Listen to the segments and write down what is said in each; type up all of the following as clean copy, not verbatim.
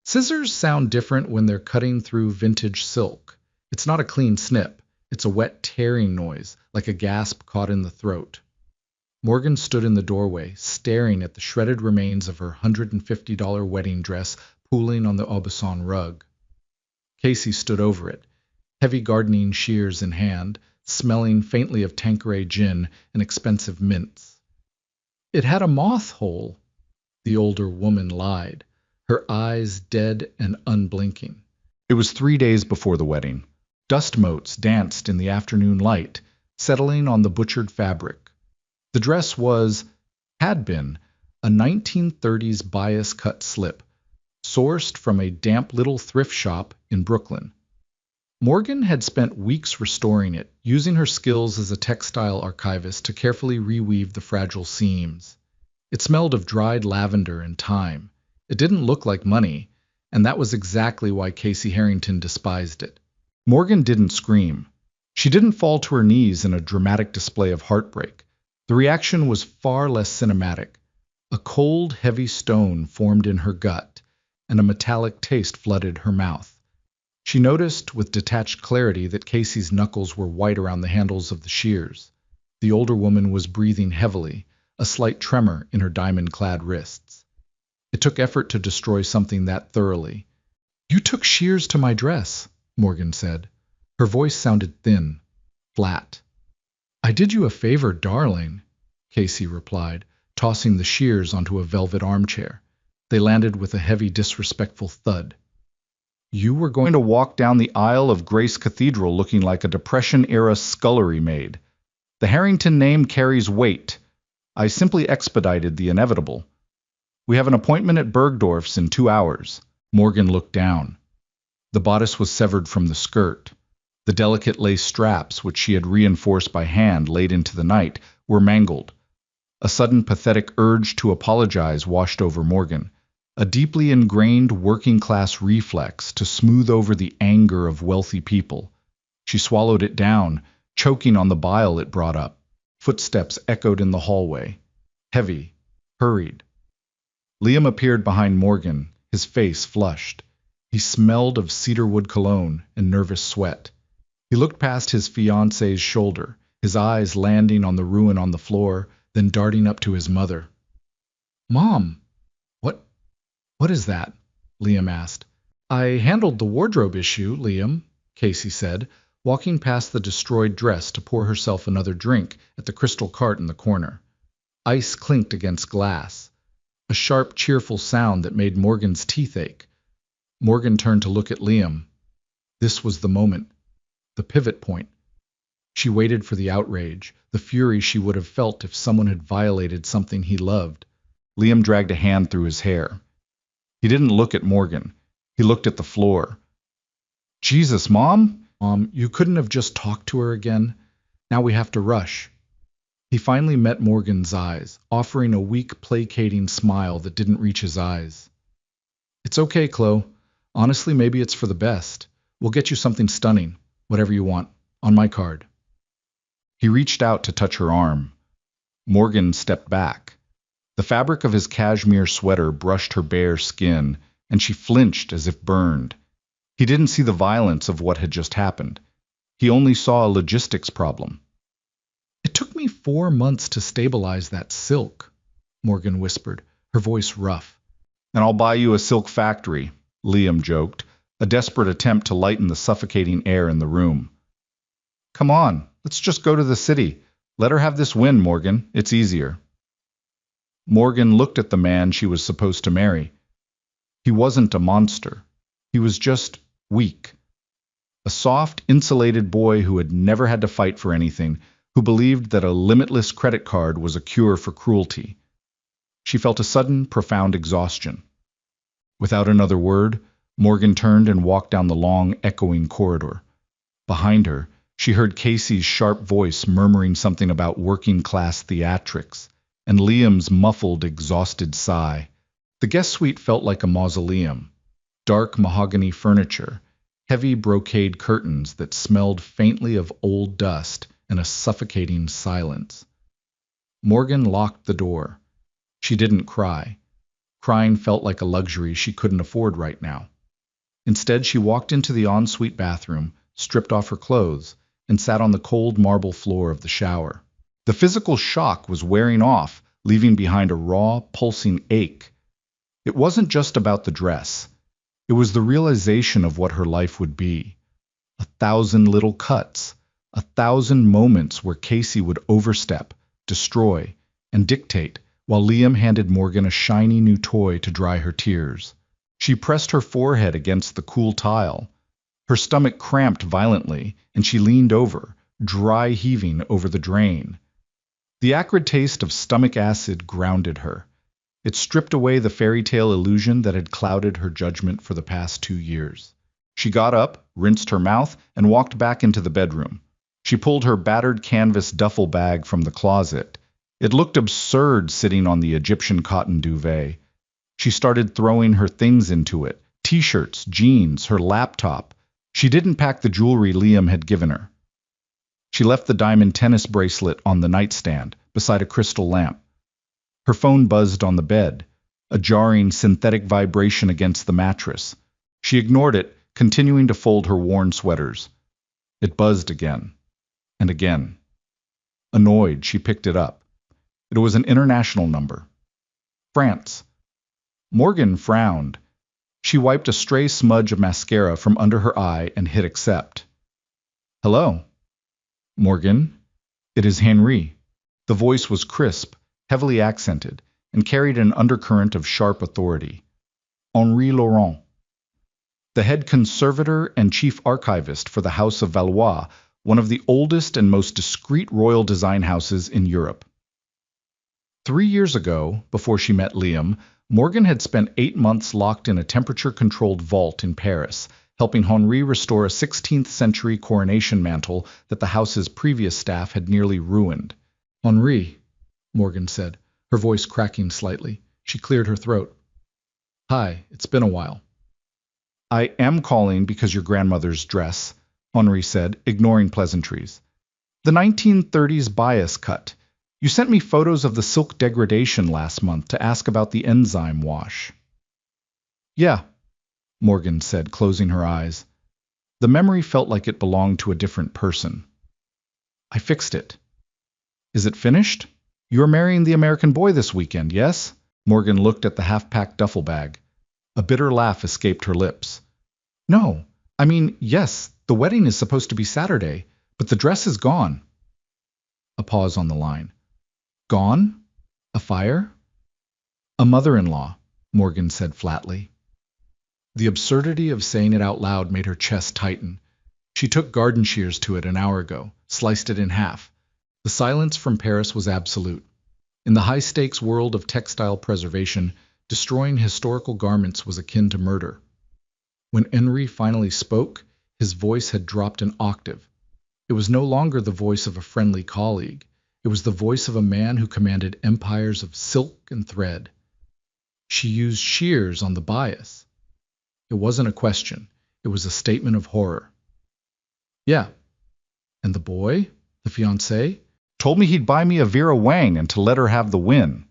Scissors sound different when they're cutting through vintage silk. It's not a clean snip. It's a wet tearing noise, like a gasp caught in the throat. Morgan stood in the doorway, staring at the shredded remains of her $150 wedding dress pooling on the Aubusson rug. Casey stood over it, heavy gardening shears in hand, smelling faintly of Tanqueray gin and expensive mints. It had a moth hole, the older woman lied, her eyes dead and unblinking. It was 3 days before the wedding. Dust motes danced in the afternoon light, settling on the butchered fabric. The dress had been, a 1930s bias-cut slip, sourced from a damp little thrift shop in Brooklyn. Morgan had spent weeks restoring it, using her skills as a textile archivist to carefully reweave the fragile seams. It smelled of dried lavender and thyme. It didn't look like money, and that was exactly why Casey Harrington despised it. Morgan didn't scream. She didn't fall to her knees in a dramatic display of heartbreak. The reaction was far less cinematic. A cold, heavy stone formed in her gut, and a metallic taste flooded her mouth. She noticed with detached clarity that Casey's knuckles were white around the handles of the shears. The older woman was breathing heavily, a slight tremor in her diamond-clad wrists. It took effort to destroy something that thoroughly. "You took shears to my dress," Morgan said. Her voice sounded thin, flat. "I did you a favor, darling," Casey replied, tossing the shears onto a velvet armchair. They landed with a heavy, disrespectful thud. "You were going to walk down the aisle of Grace Cathedral looking like a Depression-era scullery maid. The Harrington name carries weight. I simply expedited the inevitable. We have an appointment at Bergdorf's in 2 hours." Morgan looked down. The bodice was severed from the skirt. The delicate lace straps, which she had reinforced by hand late into the night, were mangled. A sudden pathetic urge to apologize washed over Morgan, a deeply ingrained working-class reflex to smooth over the anger of wealthy people. She swallowed it down, choking on the bile it brought up. Footsteps echoed in the hallway. Heavy, hurried. Liam appeared behind Morgan, his face flushed. He smelled of cedarwood cologne and nervous sweat. He looked past his fiancée's shoulder, his eyes landing on the ruin on the floor, then darting up to his mother. "Mom, what is that?" Liam asked. "I handled the wardrobe issue, Liam," Casey said, walking past the destroyed dress to pour herself another drink at the crystal cart in the corner. Ice clinked against glass, a sharp, cheerful sound that made Morgan's teeth ache. Morgan turned to look at Liam. This was the moment, the pivot point. She waited for the outrage, the fury she would have felt if someone had violated something he loved. Liam dragged a hand through his hair. He didn't look at Morgan. He looked at the floor. "Jesus, Mom, you couldn't have just talked to her again? Now we have to rush." He finally met Morgan's eyes, offering a weak, placating smile that didn't reach his eyes. "It's okay, Chloe. Honestly, maybe it's for the best. We'll get you something stunning, whatever you want, on my card." He reached out to touch her arm. Morgan stepped back. The fabric of his cashmere sweater brushed her bare skin, and she flinched as if burned. He didn't see the violence of what had just happened. He only saw a logistics problem. "It took me 4 months to stabilize that silk," Morgan whispered, her voice rough. "And I'll buy you a silk factory," Liam joked, a desperate attempt to lighten the suffocating air in the room. "Come on, let's just go to the city. Let her have this win, Morgan. It's easier." Morgan looked at the man she was supposed to marry. He wasn't a monster. He was just weak. A soft, insulated boy who had never had to fight for anything, who believed that a limitless credit card was a cure for cruelty. She felt a sudden, profound exhaustion. Without another word, Morgan turned and walked down the long, echoing corridor. Behind her, she heard Casey's sharp voice murmuring something about working-class theatrics, and Liam's muffled, exhausted sigh. The guest suite felt like a mausoleum. Dark mahogany furniture, heavy brocade curtains that smelled faintly of old dust, and a suffocating silence. Morgan locked the door. She didn't cry. Crying felt like a luxury she couldn't afford right now. Instead, she walked into the ensuite bathroom, stripped off her clothes, and sat on the cold marble floor of the shower. The physical shock was wearing off, leaving behind a raw, pulsing ache. It wasn't just about the dress. It was the realization of what her life would be. 1,000 little cuts, 1,000 moments where Casey would overstep, destroy, and dictate, while Liam handed Morgan a shiny new toy to dry her tears. She pressed her forehead against the cool tile. Her stomach cramped violently, and she leaned over, dry heaving over the drain. The acrid taste of stomach acid grounded her. It stripped away the fairy tale illusion that had clouded her judgment for the past 2 years. She got up, rinsed her mouth, and walked back into the bedroom. She pulled her battered canvas duffel bag from the closet. It looked absurd sitting on the Egyptian cotton duvet. She started throwing her things into it: t-shirts, jeans, her laptop. She didn't pack the jewelry Liam had given her. She left the diamond tennis bracelet on the nightstand, beside a crystal lamp. Her phone buzzed on the bed, a jarring synthetic vibration against the mattress. She ignored it, continuing to fold her worn sweaters. It buzzed again, and again. Annoyed, she picked it up. It was an international number. France. Morgan frowned. She wiped a stray smudge of mascara from under her eye and hit accept. Hello. Morgan. It is Henri. The voice was crisp, heavily accented, and carried an undercurrent of sharp authority. Henri Laurent. The head conservator and chief archivist for the House of Valois, one of the oldest and most discreet royal design houses in Europe. 3 years ago, before she met Liam, Morgan had spent 8 months locked in a temperature-controlled vault in Paris, helping Henri restore a 16th-century coronation mantle that the house's previous staff had nearly ruined. Henri, Morgan said, her voice cracking slightly. She cleared her throat. Hi, it's been a while. I am calling because your grandmother's dress, Henri said, ignoring pleasantries. The 1930s bias cut. You sent me photos of the silk degradation last month to ask about the enzyme wash. Yeah, Morgan said, closing her eyes. The memory felt like it belonged to a different person. I fixed it. Is it finished? You're marrying the American boy this weekend, yes? Morgan looked at the half-packed duffel bag. A bitter laugh escaped her lips. No, I mean, yes, the wedding is supposed to be Saturday, but the dress is gone. A pause on the line. Gone? A fire? A mother-in-law, Morgan said flatly. The absurdity of saying it out loud made her chest tighten. She took garden shears to it an hour ago, sliced it in half. The silence from Paris was absolute. In the high-stakes world of textile preservation, destroying historical garments was akin to murder. When Henri finally spoke, his voice had dropped an octave. It was no longer the voice of a friendly colleague. It was the voice of a man who commanded empires of silk and thread. She used shears on the bias. It wasn't a question. It was a statement of horror. Yeah. And the boy? The fiancé? Told me he'd buy me a Vera Wang and to let her have the win.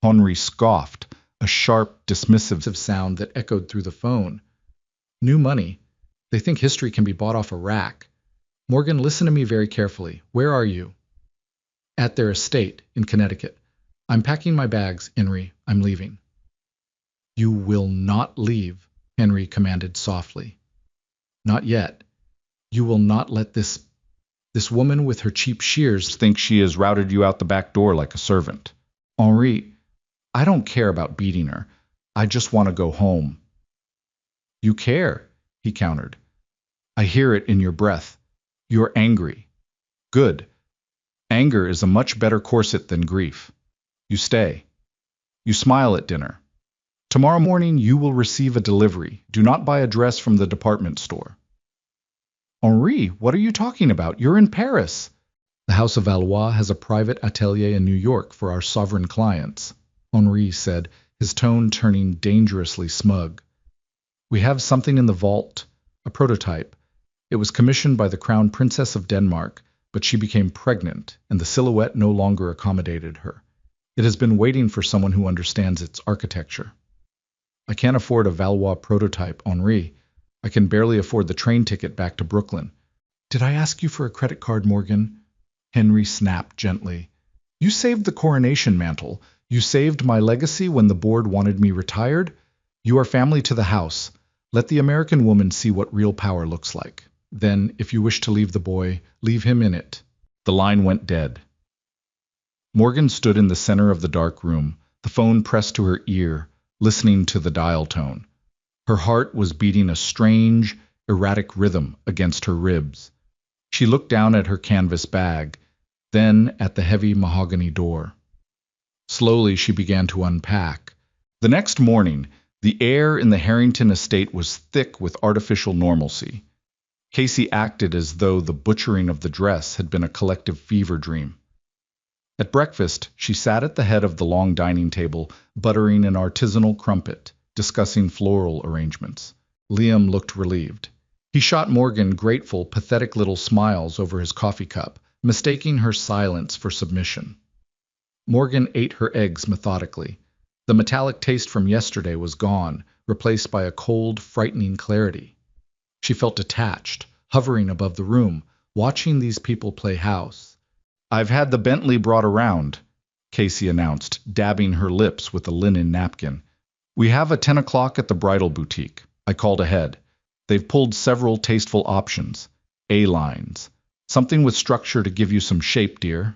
Henri scoffed, a sharp, dismissive sound that echoed through the phone. New money. They think history can be bought off a rack. Morgan, listen to me very carefully. Where are you? At their estate in Connecticut. I'm packing my bags, Henri. I'm leaving. You will not leave, Henri commanded softly. Not yet. You will not let this woman with her cheap shears think she has routed you out the back door like a servant. Henri, I don't care about beating her. I just want to go home. You care, he countered. I hear it in your breath. You're angry. Good. Anger is a much better corset than grief. You stay. You smile at dinner. Tomorrow morning you will receive a delivery. Do not buy a dress from the department store. Henri, what are you talking about? You're in Paris. The House of Valois has a private atelier in New York for our sovereign clients, Henri said, his tone turning dangerously smug. We have something in the vault, a prototype. It was commissioned by the Crown Princess of Denmark, but she became pregnant, and the silhouette no longer accommodated her. It has been waiting for someone who understands its architecture. I can't afford a Valois prototype, Henri. I can barely afford the train ticket back to Brooklyn. Did I ask you for a credit card, Morgan? Henry snapped gently. You saved the coronation mantle. You saved my legacy when the board wanted me retired. You are family to the house. Let the American woman see what real power looks like. Then, if you wish to leave the boy, leave him in it. The line went dead. Morgan stood in the center of the dark room, the phone pressed to her ear, listening to the dial tone. Her heart was beating a strange, erratic rhythm against her ribs. She looked down at her canvas bag, then at the heavy mahogany door. Slowly she began to unpack. The next morning, the air in the Harrington estate was thick with artificial normalcy. Casey acted as though the butchering of the dress had been a collective fever dream. At breakfast, she sat at the head of the long dining table, buttering an artisanal crumpet, discussing floral arrangements. Liam looked relieved. He shot Morgan grateful, pathetic little smiles over his coffee cup, mistaking her silence for submission. Morgan ate her eggs methodically. The metallic taste from yesterday was gone, replaced by a cold, frightening clarity. She felt detached, hovering above the room, watching these people play house. I've had the Bentley brought around, Casey announced, dabbing her lips with a linen napkin. We have a 10 o'clock at the bridal boutique. I called ahead. They've pulled several tasteful options. A-lines. Something with structure to give you some shape, dear.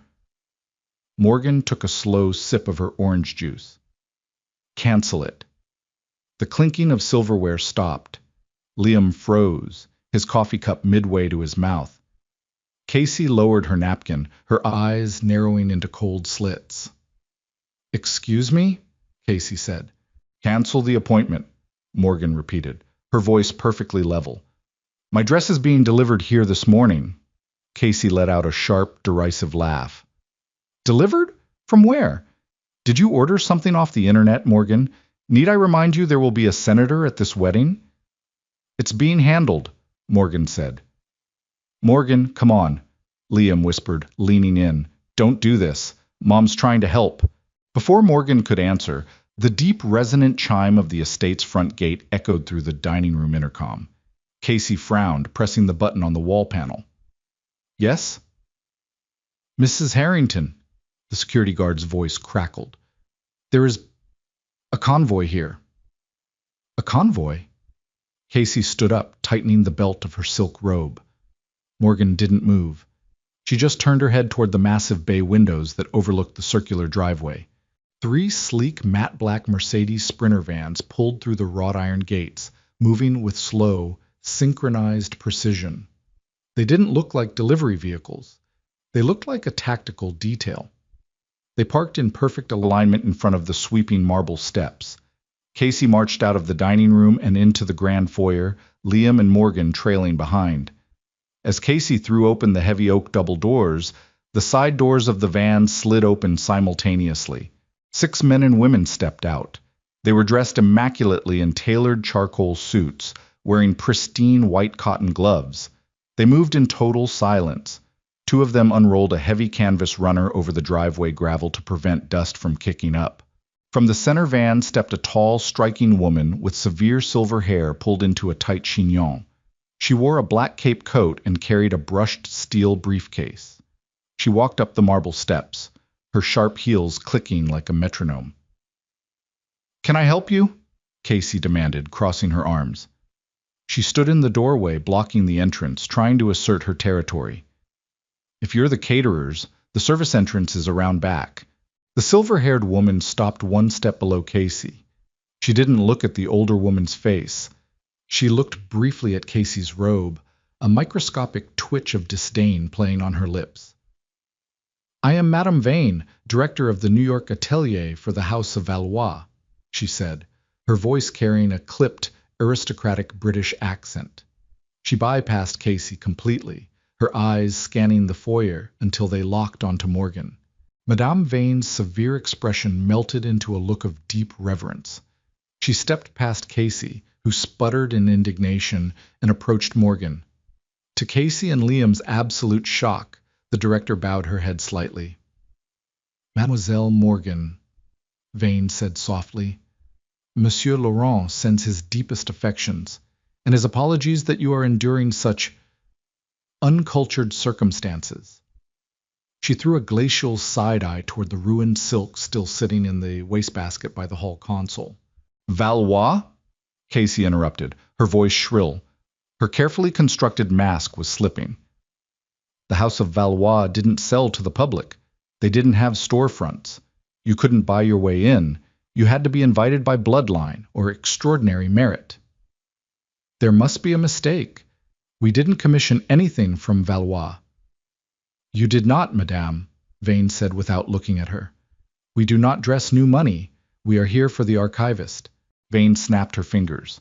Morgan took a slow sip of her orange juice. Cancel it. The clinking of silverware stopped. Liam froze, his coffee cup midway to his mouth. Casey lowered her napkin, her eyes narrowing into cold slits. Excuse me? Casey said. Cancel the appointment, Morgan repeated, her voice perfectly level. My dress is being delivered here this morning. Casey let out a sharp, derisive laugh. Delivered? From where? Did you order something off the internet, Morgan? Need I remind you there will be a senator at this wedding? It's being handled, Morgan said. Morgan, come on, Liam whispered, leaning in. Don't do this. Mom's trying to help. Before Morgan could answer, the deep, resonant chime of the estate's front gate echoed through the dining room intercom. Casey frowned, pressing the button on the wall panel. Yes? Mrs. Harrington, the security guard's voice crackled. There is a convoy here. A convoy? Casey stood up, tightening the belt of her silk robe. Morgan didn't move. She just turned her head toward the massive bay windows that overlooked the circular driveway. 3 sleek, matte black Mercedes Sprinter vans pulled through the wrought iron gates, moving with slow, synchronized precision. They didn't look like delivery vehicles. They looked like a tactical detail. They parked in perfect alignment in front of the sweeping marble steps. Casey marched out of the dining room and into the grand foyer, Liam and Morgan trailing behind. As Casey threw open the heavy oak double doors, the side doors of the van slid open simultaneously. 6 men and women stepped out. They were dressed immaculately in tailored charcoal suits, wearing pristine white cotton gloves. They moved in total silence. 2 of them unrolled a heavy canvas runner over the driveway gravel to prevent dust from kicking up. From the center van stepped a tall, striking woman with severe silver hair pulled into a tight chignon. She wore a black cape coat and carried a brushed steel briefcase. She walked up the marble steps, her sharp heels clicking like a metronome. Can I help you? Casey demanded, crossing her arms. She stood in the doorway, blocking the entrance, trying to assert her territory. If you're the caterers, the service entrance is around back. The silver-haired woman stopped 1 step below Casey. She didn't look at the older woman's face. She looked briefly at Casey's robe, a microscopic twitch of disdain playing on her lips. I am Madame Vane, director of the New York Atelier for the House of Valois, she said, her voice carrying a clipped, aristocratic British accent. She bypassed Casey completely, her eyes scanning the foyer until they locked onto Morgan. Madame Vane's severe expression melted into a look of deep reverence. She stepped past Casey, who sputtered in indignation, and approached Morgan. To Casey and Liam's absolute shock, the director bowed her head slightly. Mademoiselle Morgan, Vane said softly, Monsieur Laurent sends his deepest affections, and his apologies that you are enduring such uncultured circumstances. She threw a glacial side-eye toward the ruined silk still sitting in the wastebasket by the hall console. Valois? Casey interrupted, her voice shrill. Her carefully constructed mask was slipping. The House of Valois didn't sell to the public. They didn't have storefronts. You couldn't buy your way in. You had to be invited by bloodline or extraordinary merit. There must be a mistake. We didn't commission anything from Valois. You did not, madame, Vane said without looking at her. We do not dress new money. We are here for the archivist. Vane snapped her fingers.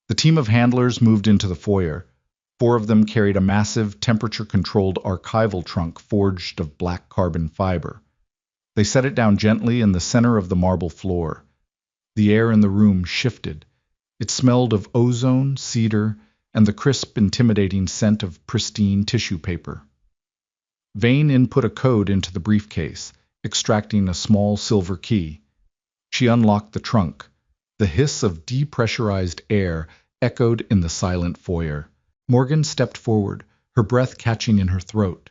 The team of handlers moved into the foyer. 4 of them carried a massive, temperature-controlled archival trunk forged of black carbon fiber. They set it down gently in the center of the marble floor. The air in the room shifted. It smelled of ozone, cedar, and the crisp, intimidating scent of pristine tissue paper. Vane input a code into the briefcase, extracting a small silver key. She unlocked the trunk. The hiss of depressurized air echoed in the silent foyer. Morgan stepped forward, her breath catching in her throat.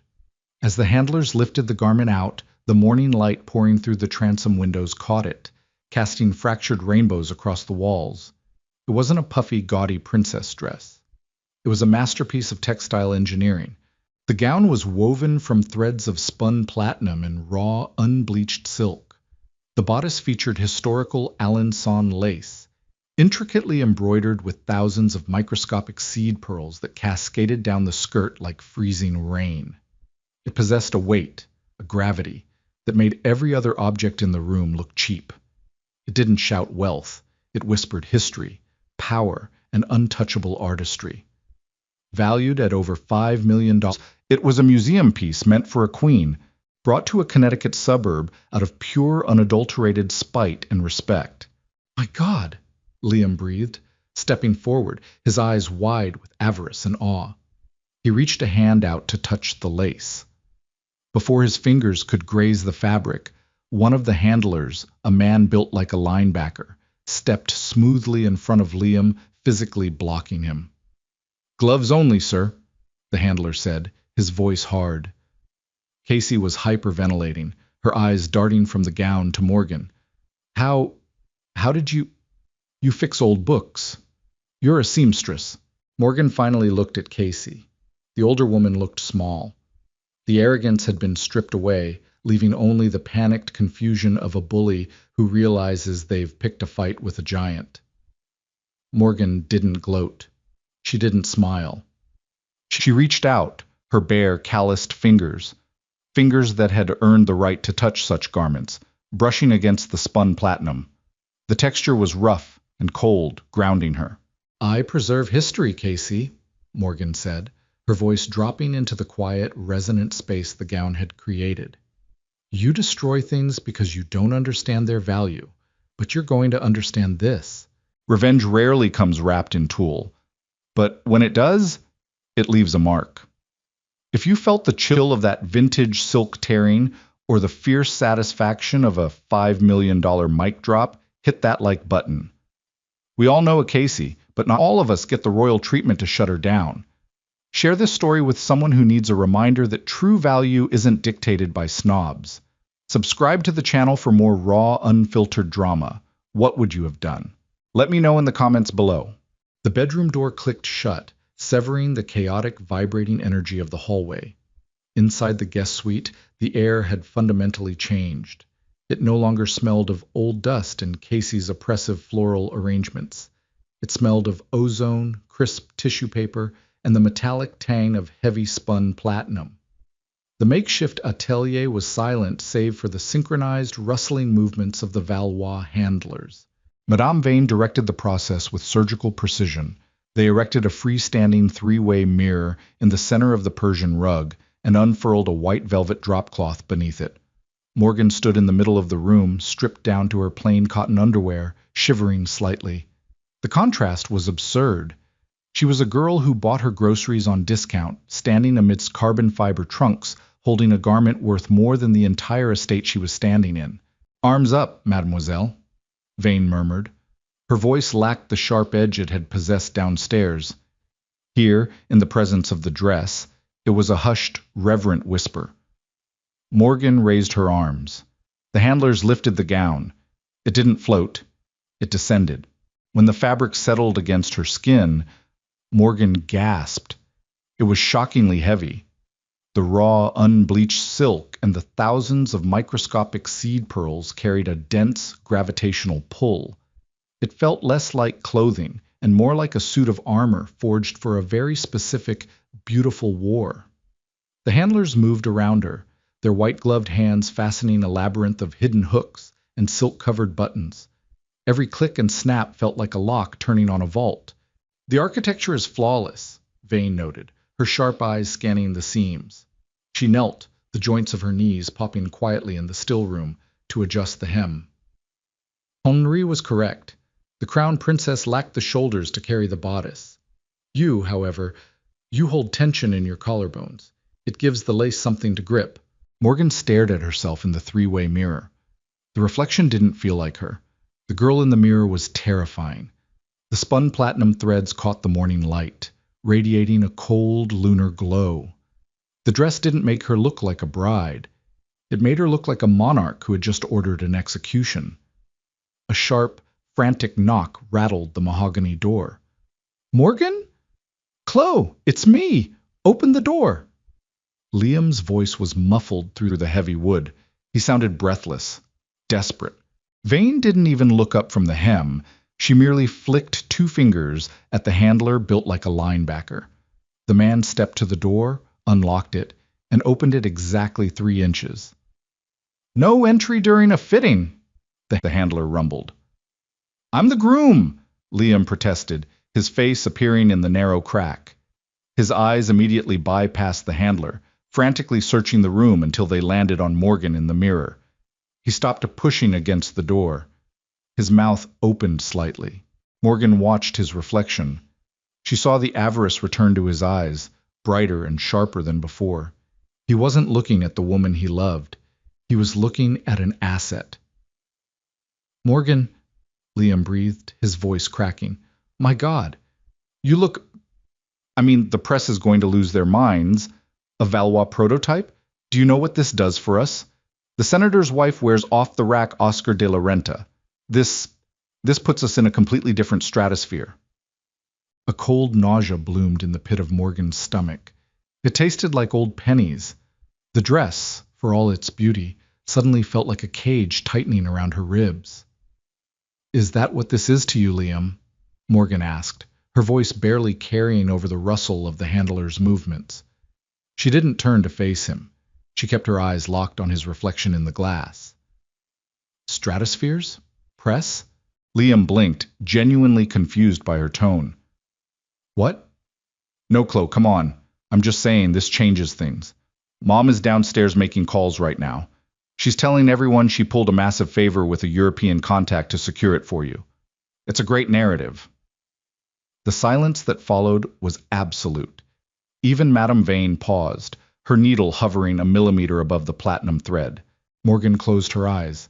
As the handlers lifted the garment out, the morning light pouring through the transom windows caught it, casting fractured rainbows across the walls. It wasn't a puffy, gaudy princess dress. It was a masterpiece of textile engineering. The gown was woven from threads of spun platinum and raw, unbleached silk. The bodice featured historical Alençon lace, intricately embroidered with thousands of microscopic seed pearls that cascaded down the skirt like freezing rain. It possessed a weight, a gravity, that made every other object in the room look cheap. It didn't shout wealth. It whispered history, power, and untouchable artistry. Valued at over $5 million, it was a museum piece meant for a queen, brought to a Connecticut suburb out of pure, unadulterated spite and respect. My God, Liam breathed, stepping forward, his eyes wide with avarice and awe. He reached a hand out to touch the lace. Before his fingers could graze the fabric, one of the handlers, a man built like a linebacker, stepped smoothly in front of Liam, physically blocking him. Gloves only, sir, the handler said, his voice hard. Casey was hyperventilating, her eyes darting from the gown to Morgan. How did you fix old books? You're a seamstress. Morgan finally looked at Casey. The older woman looked small. The arrogance had been stripped away, leaving only the panicked confusion of a bully who realizes they've picked a fight with a giant. Morgan didn't gloat. She didn't smile. She reached out, her bare, calloused fingers that had earned the right to touch such garments, brushing against the spun platinum. The texture was rough and cold, grounding her. I preserve history, Casey, Morgan said, her voice dropping into the quiet, resonant space the gown had created. You destroy things because you don't understand their value, but you're going to understand this. Revenge rarely comes wrapped in tulle, but when it does, it leaves a mark. If you felt the chill of that vintage silk tearing or the fierce satisfaction of a $5 million mic drop, hit that like button. We all know a Casey, but not all of us get the royal treatment to shut her down. Share this story with someone who needs a reminder that true value isn't dictated by snobs. Subscribe to the channel for more raw, unfiltered drama. What would you have done? Let me know in the comments below. The bedroom door clicked shut, severing the chaotic, vibrating energy of the hallway. Inside the guest suite, the air had fundamentally changed. It no longer smelled of old dust and Casey's oppressive floral arrangements. It smelled of ozone, crisp tissue paper, and the metallic tang of heavy spun platinum. The makeshift atelier was silent save for the synchronized, rustling movements of the Valois handlers. Madame Vane directed the process with surgical precision. They erected a freestanding 3-way mirror in the center of the Persian rug and unfurled a white velvet dropcloth beneath it. Morgan stood in the middle of the room, stripped down to her plain cotton underwear, shivering slightly. The contrast was absurd. She was a girl who bought her groceries on discount, standing amidst carbon fiber trunks, holding a garment worth more than the entire estate she was standing in. "Arms up, mademoiselle," Vane murmured. Her voice lacked the sharp edge it had possessed downstairs. Here, in the presence of the dress, it was a hushed, reverent whisper. Morgan raised her arms. The handlers lifted the gown. It didn't float. It descended. When the fabric settled against her skin, Morgan gasped. It was shockingly heavy. The raw, unbleached silk and the thousands of microscopic seed pearls carried a dense gravitational pull. It felt less like clothing and more like a suit of armor forged for a very specific, beautiful war. The handlers moved around her, their white-gloved hands fastening a labyrinth of hidden hooks and silk-covered buttons. Every click and snap felt like a lock turning on a vault. "The architecture is flawless," Vane noted, her sharp eyes scanning the seams. She knelt, the joints of her knees popping quietly in the still room, to adjust the hem. Henri was correct. The crown princess lacked the shoulders to carry the bodice. You, however, you hold tension in your collarbones. It gives the lace something to grip. Morgan stared at herself in the three-way mirror. The reflection didn't feel like her. The girl in the mirror was terrifying. The spun platinum threads caught the morning light, radiating a cold lunar glow. The dress didn't make her look like a bride. It made her look like a monarch who had just ordered an execution. A sharp, frantic knock rattled the mahogany door. "Morgan? Chloe, it's me! Open the door!" Liam's voice was muffled through the heavy wood. He sounded breathless, desperate. Vane didn't even look up from the hem. She merely flicked 2 fingers at the handler built like a linebacker. The man stepped to the door, unlocked it, and opened it exactly 3 inches. "No entry during a fitting," the handler rumbled. "I'm the groom," Liam protested, his face appearing in the narrow crack. His eyes immediately bypassed the handler, frantically searching the room until they landed on Morgan in the mirror. He stopped pushing against the door. His mouth opened slightly. Morgan watched his reflection. She saw the avarice return to his eyes, brighter and sharper than before. He wasn't looking at the woman he loved. He was looking at an asset. "Morgan," Liam breathed, his voice cracking. "My God, you look... I mean, the press is going to lose their minds. A Valois prototype? Do you know what this does for us? The senator's wife wears off-the-rack Oscar de la Renta. This puts us in a completely different stratosphere." A cold nausea bloomed in the pit of Morgan's stomach. It tasted like old pennies. The dress, for all its beauty, suddenly felt like a cage tightening around her ribs. "Is that what this is to you, Liam?" Morgan asked, her voice barely carrying over the rustle of the handler's movements. She didn't turn to face him. She kept her eyes locked on his reflection in the glass. "Stratospheres? Press?" Liam blinked, genuinely confused by her tone. "What?" "No, Chloe, come on. I'm just saying this changes things. Mom is downstairs making calls right now. She's telling everyone she pulled a massive favor with a European contact to secure it for you. It's a great narrative." The silence that followed was absolute. Even Madame Vane paused, her needle hovering a millimeter above the platinum thread. Morgan closed her eyes.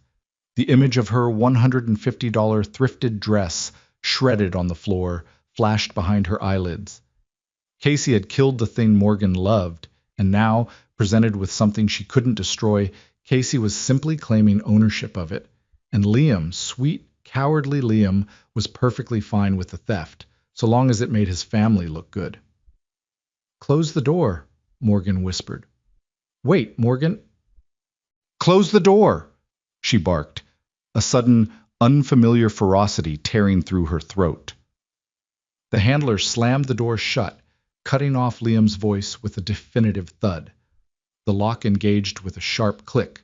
The image of her $150 thrifted dress, shredded on the floor, flashed behind her eyelids. Casey had killed the thing Morgan loved, and now, presented with something she couldn't destroy, Casey was simply claiming ownership of it. And Liam, sweet, cowardly Liam, was perfectly fine with the theft, so long as it made his family look good. "Close the door," Morgan whispered. "Wait, Morgan." "Close the door!" she barked, a sudden, unfamiliar ferocity tearing through her throat. The handler slammed the door shut, cutting off Liam's voice with a definitive thud. The lock engaged with a sharp click.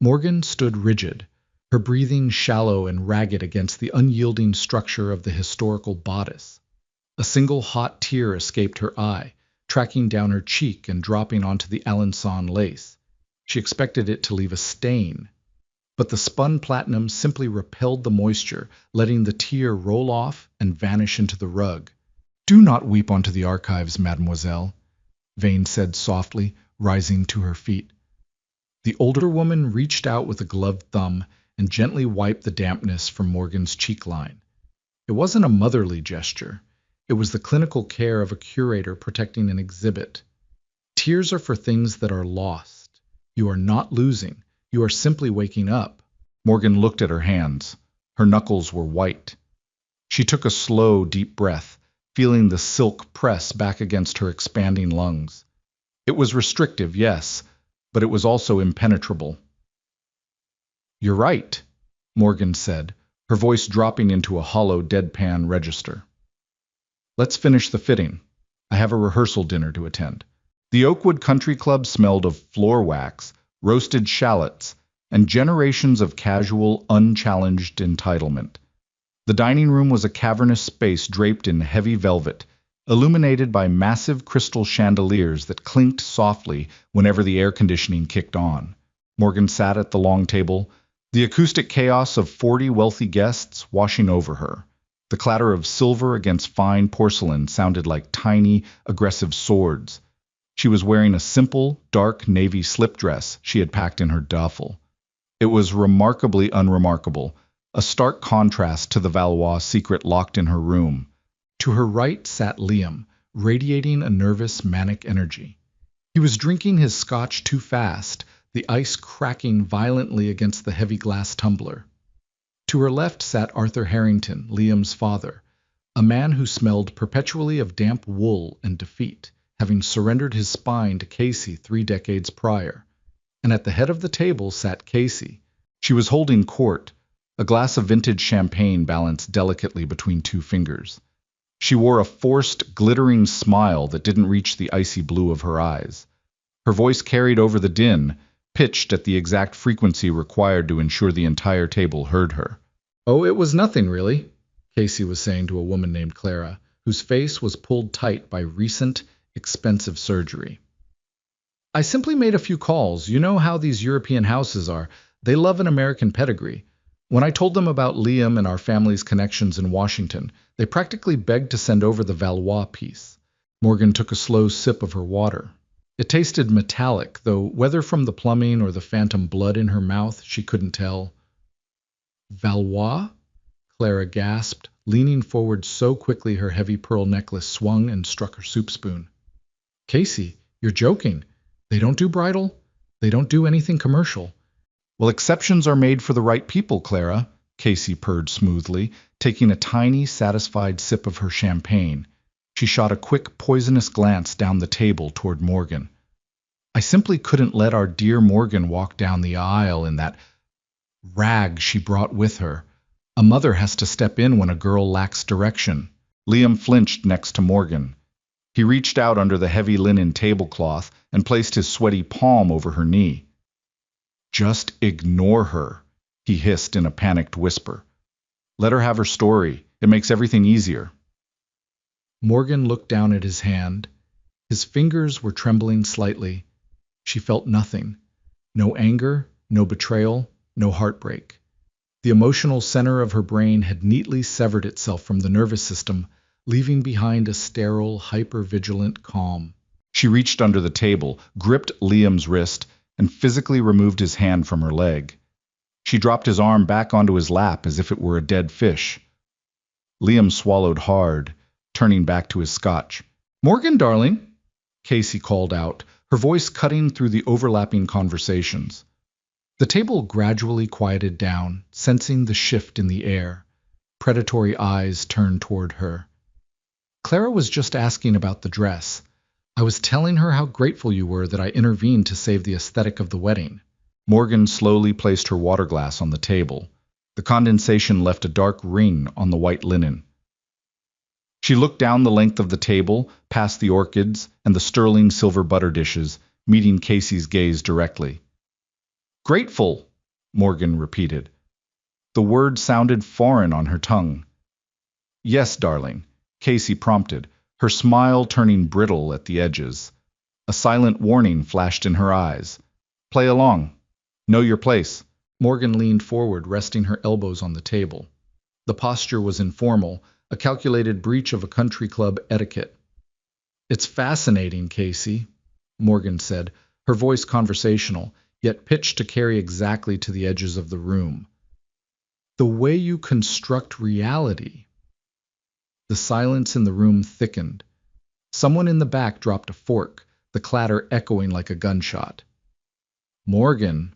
Morgan stood rigid, her breathing shallow and ragged against the unyielding structure of the historical bodice. A single hot tear escaped her eye, tracking down her cheek and dropping onto the Alençon lace. She expected it to leave a stain. But the spun platinum simply repelled the moisture, letting the tear roll off and vanish into the rug. "Do not weep onto the archives, mademoiselle. Vane said softly, rising to her feet. The older woman reached out with a gloved thumb and gently wiped the dampness from Morgan's cheek line. It wasn't a motherly gesture. It was the clinical care of a curator protecting an exhibit. Tears are for things that are lost. You are not losing. You are simply waking up. Morgan looked at her hands. Her knuckles were white. She took a slow, deep breath, feeling the silk press back against her expanding lungs. It was restrictive, yes, but it was also impenetrable. "You're right," Morgan said, her voice dropping into a hollow, deadpan register. "Let's finish the fitting. I have a rehearsal dinner to attend." The Oakwood Country Club smelled of floor wax, roasted shallots, and generations of casual, unchallenged entitlement. The dining room was a cavernous space draped in heavy velvet, illuminated by massive crystal chandeliers that clinked softly whenever the air conditioning kicked on. Morgan sat at the long table, the acoustic chaos of 40 wealthy guests washing over her. The clatter of silver against fine porcelain sounded like tiny, aggressive swords. She was wearing a simple, dark navy slip dress she had packed in her duffel. It was remarkably unremarkable, a stark contrast to the Valois secret locked in her room. To her right sat Liam, radiating a nervous, manic energy. He was drinking his scotch too fast, the ice cracking violently against the heavy glass tumbler. To her left sat Arthur Harrington, Liam's father, a man who smelled perpetually of damp wool and defeat, having surrendered his spine to Casey 3 decades prior. And at the head of the table sat Casey. She was holding court, a glass of vintage champagne balanced delicately between 2 fingers. She wore a forced, glittering smile that didn't reach the icy blue of her eyes. Her voice carried over the din, pitched at the exact frequency required to ensure the entire table heard her. "Oh, it was nothing, really," Casey was saying to a woman named Clara, whose face was pulled tight by recent, expensive surgery. "I simply made a few calls. You know how these European houses are. They love an American pedigree. When I told them about Liam and our family's connections in Washington, they practically begged to send over the Valois piece." Morgan took a slow sip of her water. It tasted metallic, though whether from the plumbing or the phantom blood in her mouth, she couldn't tell. "Valois?" Clara gasped, leaning forward so quickly her heavy pearl necklace swung and struck her soup spoon. "Casey, you're joking. They don't do bridal. They don't do anything commercial." "Well, exceptions are made for the right people, Clara," Casey purred smoothly, taking a tiny, satisfied sip of her champagne. She shot a quick, poisonous glance down the table toward Morgan. "I simply couldn't let our dear Morgan walk down the aisle in that rag she brought with her. A mother has to step in when a girl lacks direction." Liam flinched next to Morgan. He reached out under the heavy linen tablecloth and placed his sweaty palm over her knee. "Just ignore her," he hissed in a panicked whisper. "Let her have her story. It makes everything easier." Morgan looked down at his hand. His fingers were trembling slightly. She felt nothing. No anger, no betrayal, no heartbreak. The emotional center of her brain had neatly severed itself from the nervous system, leaving behind a sterile, hyper-vigilant calm. She reached under the table, gripped Liam's wrist, and physically removed his hand from her leg. She dropped his arm back onto his lap as if it were a dead fish. Liam swallowed hard, turning back to his scotch. "Morgan, darling," Casey called out, her voice cutting through the overlapping conversations. The table gradually quieted down, sensing the shift in the air. Predatory eyes turned toward her. "Clara was just asking about the dress. I was telling her how grateful you were that I intervened to save the aesthetic of the wedding." Morgan slowly placed her water glass on the table. The condensation left a dark ring on the white linen. She looked down the length of the table, past the orchids and the sterling silver butter dishes, meeting Casey's gaze directly. "Grateful," Morgan repeated. The word sounded foreign on her tongue. "Yes, darling," Casey prompted, her smile turning brittle at the edges. A silent warning flashed in her eyes. "Play along. Know your place." Morgan leaned forward, resting her elbows on the table. The posture was informal, a calculated breach of a country club etiquette. It's fascinating, Casey, Morgan said, her voice conversational, yet pitched to carry exactly to the edges of the room. The way you construct reality. The silence in the room thickened. Someone in the back dropped a fork, the clatter echoing like a gunshot. Morgan,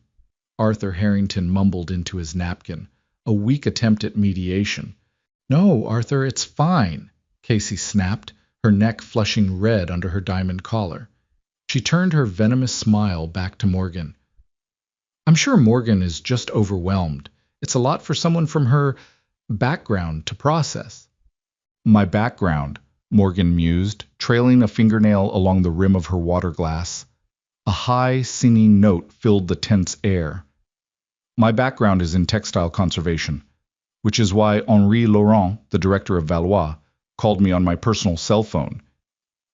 Arthur Harrington mumbled into his napkin, a weak attempt at mediation. No, Arthur, it's fine, Casey snapped, her neck flushing red under her diamond collar. She turned her venomous smile back to Morgan. I'm sure Morgan is just overwhelmed. It's a lot for someone from her background to process. My background, Morgan mused, trailing a fingernail along the rim of her water glass. A high, singing note filled the tense air. My background is in textile conservation, which is why Henri Laurent, the director of Valois, called me on my personal cell phone.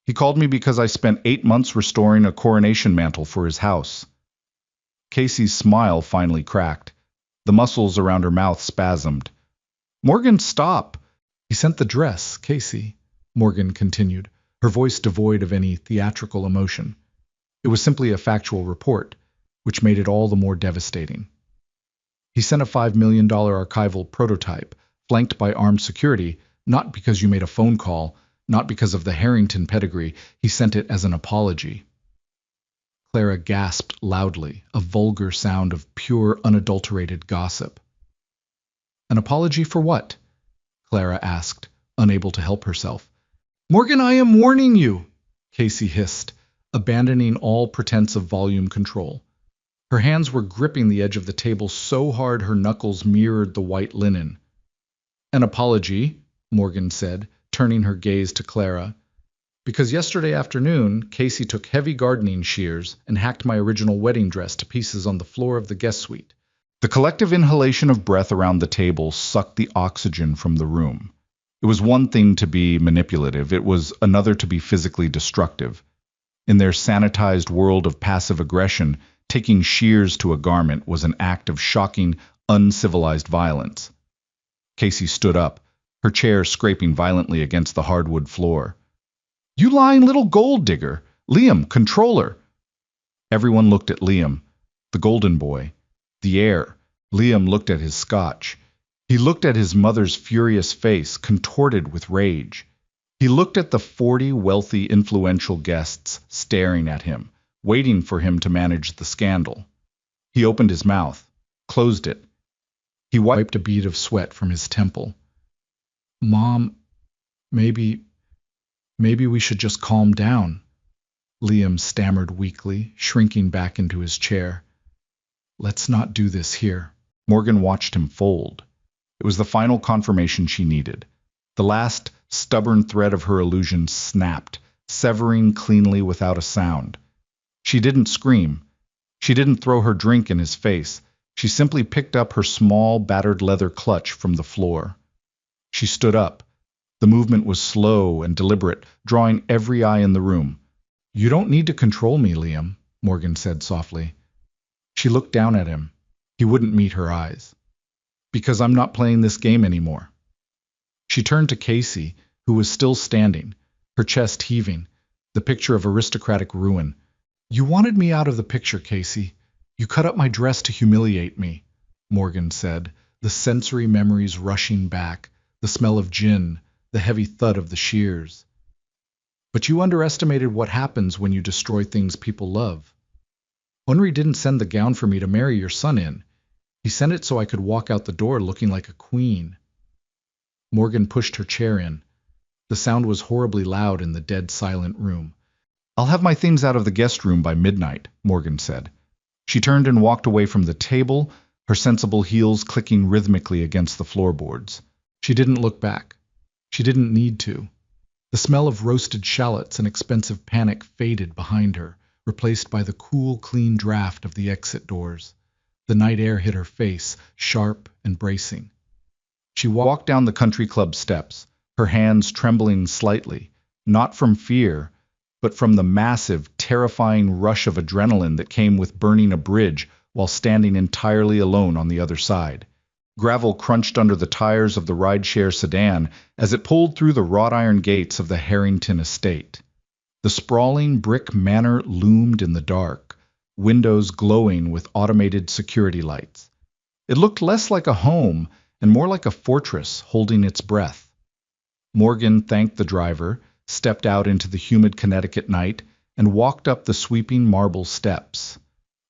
He called me because I spent 8 months restoring a coronation mantle for his house. Casey's smile finally cracked. The muscles around her mouth spasmed. Morgan, stop! He sent the dress, Casey, Morgan continued, her voice devoid of any theatrical emotion. It was simply a factual report, which made it all the more devastating. He sent a $5 million archival prototype, flanked by armed security, not because you made a phone call, not because of the Harrington pedigree. He sent it as an apology. Clara gasped loudly, a vulgar sound of pure, unadulterated gossip. An apology for what? Clara asked, unable to help herself. Morgan, I am warning you, Casey hissed, abandoning all pretense of volume control. Her hands were gripping the edge of the table so hard her knuckles mirrored the white linen. An apology, Morgan said, turning her gaze to Clara. Because yesterday afternoon, Casey took heavy gardening shears and hacked my original wedding dress to pieces on the floor of the guest suite. The collective inhalation of breath around the table sucked the oxygen from the room. It was one thing to be manipulative, it was another to be physically destructive. In their sanitized world of passive aggression, taking shears to a garment was an act of shocking, uncivilized violence. Casey stood up, her chair scraping violently against the hardwood floor. You lying little gold digger! Liam, controller! Everyone looked at Liam, the golden boy, the heir. Liam looked at his scotch. He looked at his mother's furious face, contorted with rage. He looked at the 40 wealthy, influential guests staring at him, waiting for him to manage the scandal. He opened his mouth, closed it. He wiped a bead of sweat from his temple. Mom, maybe we should just calm down, Liam stammered weakly, shrinking back into his chair. Let's not do this here. Morgan watched him fold. It was the final confirmation she needed. The last stubborn thread of her illusion snapped, severing cleanly without a sound. She didn't scream. She didn't throw her drink in his face. She simply picked up her small, battered leather clutch from the floor. She stood up. The movement was slow and deliberate, drawing every eye in the room. You don't need to control me, Liam, Morgan said softly. She looked down at him. He wouldn't meet her eyes. Because I'm not playing this game anymore. She turned to Casey, who was still standing, her chest heaving, the picture of aristocratic ruin. You wanted me out of the picture, Casey. You cut up my dress to humiliate me, Morgan said, the sensory memories rushing back, the smell of gin, the heavy thud of the shears. But you underestimated what happens when you destroy things people love. Henri didn't send the gown for me to marry your son in. He sent it so I could walk out the door looking like a queen. Morgan pushed her chair in. The sound was horribly loud in the dead silent room. I'll have my things out of the guest room by midnight, Morgan said. She turned and walked away from the table, her sensible heels clicking rhythmically against the floorboards. She didn't look back. She didn't need to. The smell of roasted shallots and expensive panic faded behind her, replaced by the cool, clean draft of the exit doors. The night air hit her face, sharp and bracing. She walked down the country club steps, her hands trembling slightly, not from fear, but from the massive, terrifying rush of adrenaline that came with burning a bridge while standing entirely alone on the other side. Gravel crunched under the tires of the rideshare sedan as it pulled through the wrought iron gates of the Harrington estate. The sprawling brick manor loomed in the dark, windows glowing with automated security lights. It looked less like a home and more like a fortress holding its breath. Morgan thanked the driver, stepped out into the humid Connecticut night, and walked up the sweeping marble steps.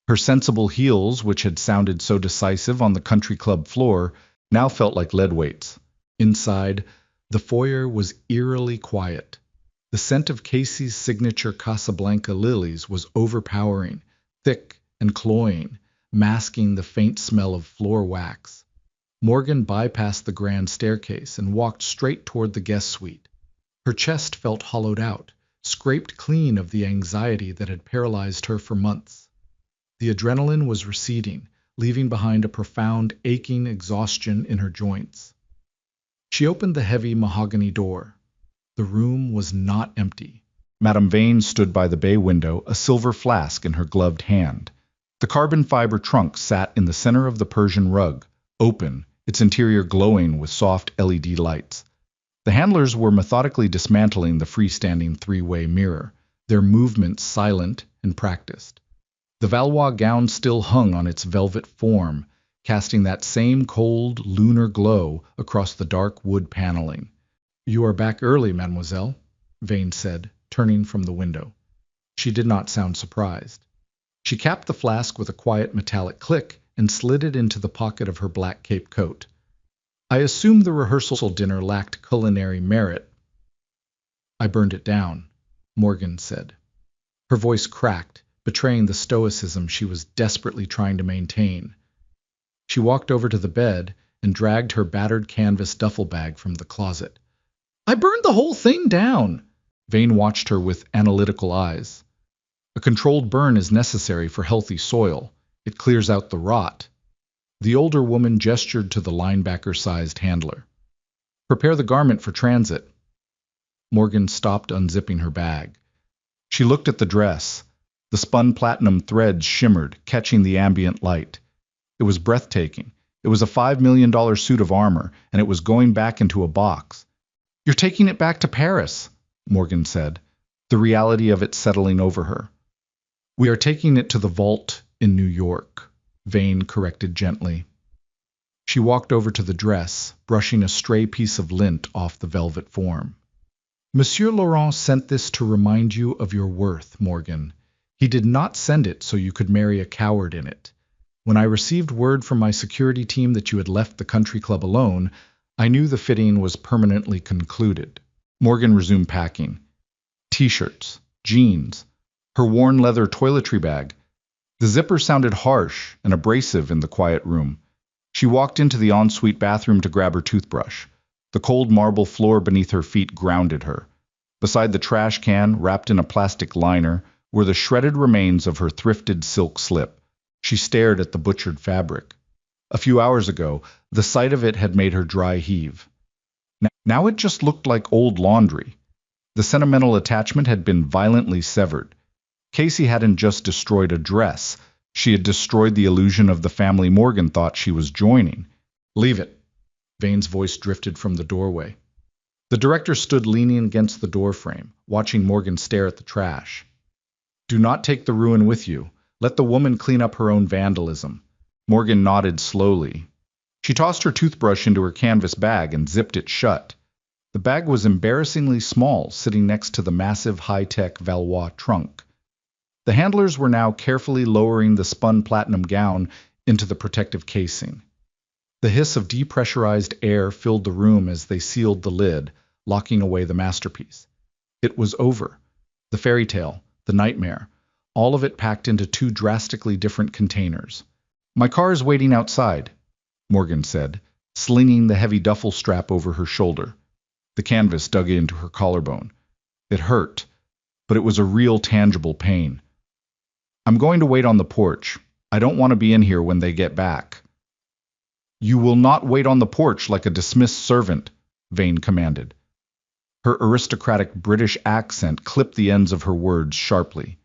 Her sensible heels, which had sounded so decisive on the country club floor, now felt like lead weights. Inside, the foyer was eerily quiet. The scent of Casey's signature Casablanca lilies was overpowering, thick and cloying, masking the faint smell of floor wax. Morgan bypassed the grand staircase and walked straight toward the guest suite. Her chest felt hollowed out, scraped clean of the anxiety that had paralyzed her for months. The adrenaline was receding, leaving behind a profound aching exhaustion in her joints. She opened the heavy mahogany door. The room was not empty. Madame Vane stood by the bay window, a silver flask in her gloved hand. The carbon fiber trunk sat in the center of the Persian rug, open, its interior glowing with soft LED lights. The handlers were methodically dismantling the freestanding three-way mirror, their movements silent and practiced. The Valois gown still hung on its velvet form, casting that same cold, lunar glow across the dark wood paneling. "You are back early, mademoiselle," Vane said, turning from the window. She did not sound surprised. She capped the flask with a quiet metallic click and slid it into the pocket of her black cape coat. "I assume the rehearsal dinner lacked culinary merit." "I burned it down," Morgan said. Her voice cracked, betraying the stoicism she was desperately trying to maintain. She walked over to the bed and dragged her battered canvas duffel bag from the closet. "I burned the whole thing down." Vane watched her with analytical eyes. "A controlled burn is necessary for healthy soil. It clears out the rot." The older woman gestured to the linebacker-sized handler. "Prepare the garment for transit." Morgan stopped unzipping her bag. She looked at the dress. The spun platinum threads shimmered, catching the ambient light. It was breathtaking. It was a $5 million suit of armor, and it was going back into a box. "You're taking it back to Paris," Morgan said, the reality of it settling over her. "We are taking it to the vault in New York," Vane corrected gently. She walked over to the dress, brushing a stray piece of lint off the velvet form. "Monsieur Laurent sent this to remind you of your worth, Morgan. He did not send it so you could marry a coward in it. When I received word from my security team that you had left the country club alone, I knew the fitting was permanently concluded." Morgan resumed packing. T-shirts, jeans, her worn leather toiletry bag. The zipper sounded harsh and abrasive in the quiet room. She walked into the ensuite bathroom to grab her toothbrush. The cold marble floor beneath her feet grounded her. Beside the trash can, wrapped in a plastic liner, were the shredded remains of her thrifted silk slip. She stared at the butchered fabric. A few hours ago, the sight of it had made her dry heave. Now it just looked like old laundry. The sentimental attachment had been violently severed. Casey hadn't just destroyed a dress. She had destroyed the illusion of the family Morgan thought she was joining. "Leave it." Vane's voice drifted from the doorway. The director stood leaning against the doorframe, watching Morgan stare at the trash. "Do not take the ruin with you. Let the woman clean up her own vandalism." Morgan nodded slowly. She tossed her toothbrush into her canvas bag and zipped it shut. The bag was embarrassingly small, sitting next to the massive high-tech Valois trunk. The handlers were now carefully lowering the spun platinum gown into the protective casing. The hiss of depressurized air filled the room as they sealed the lid, locking away the masterpiece. It was over. The fairy tale, the nightmare, all of it packed into two drastically different containers. "My car is waiting outside," Morgan said, slinging the heavy duffel strap over her shoulder. The canvas dug into her collarbone. It hurt, but it was a real tangible pain. "I'm going to wait on the porch. I don't want to be in here when they get back." "You will not wait on the porch like a dismissed servant," Vane commanded. Her aristocratic British accent clipped the ends of her words sharply.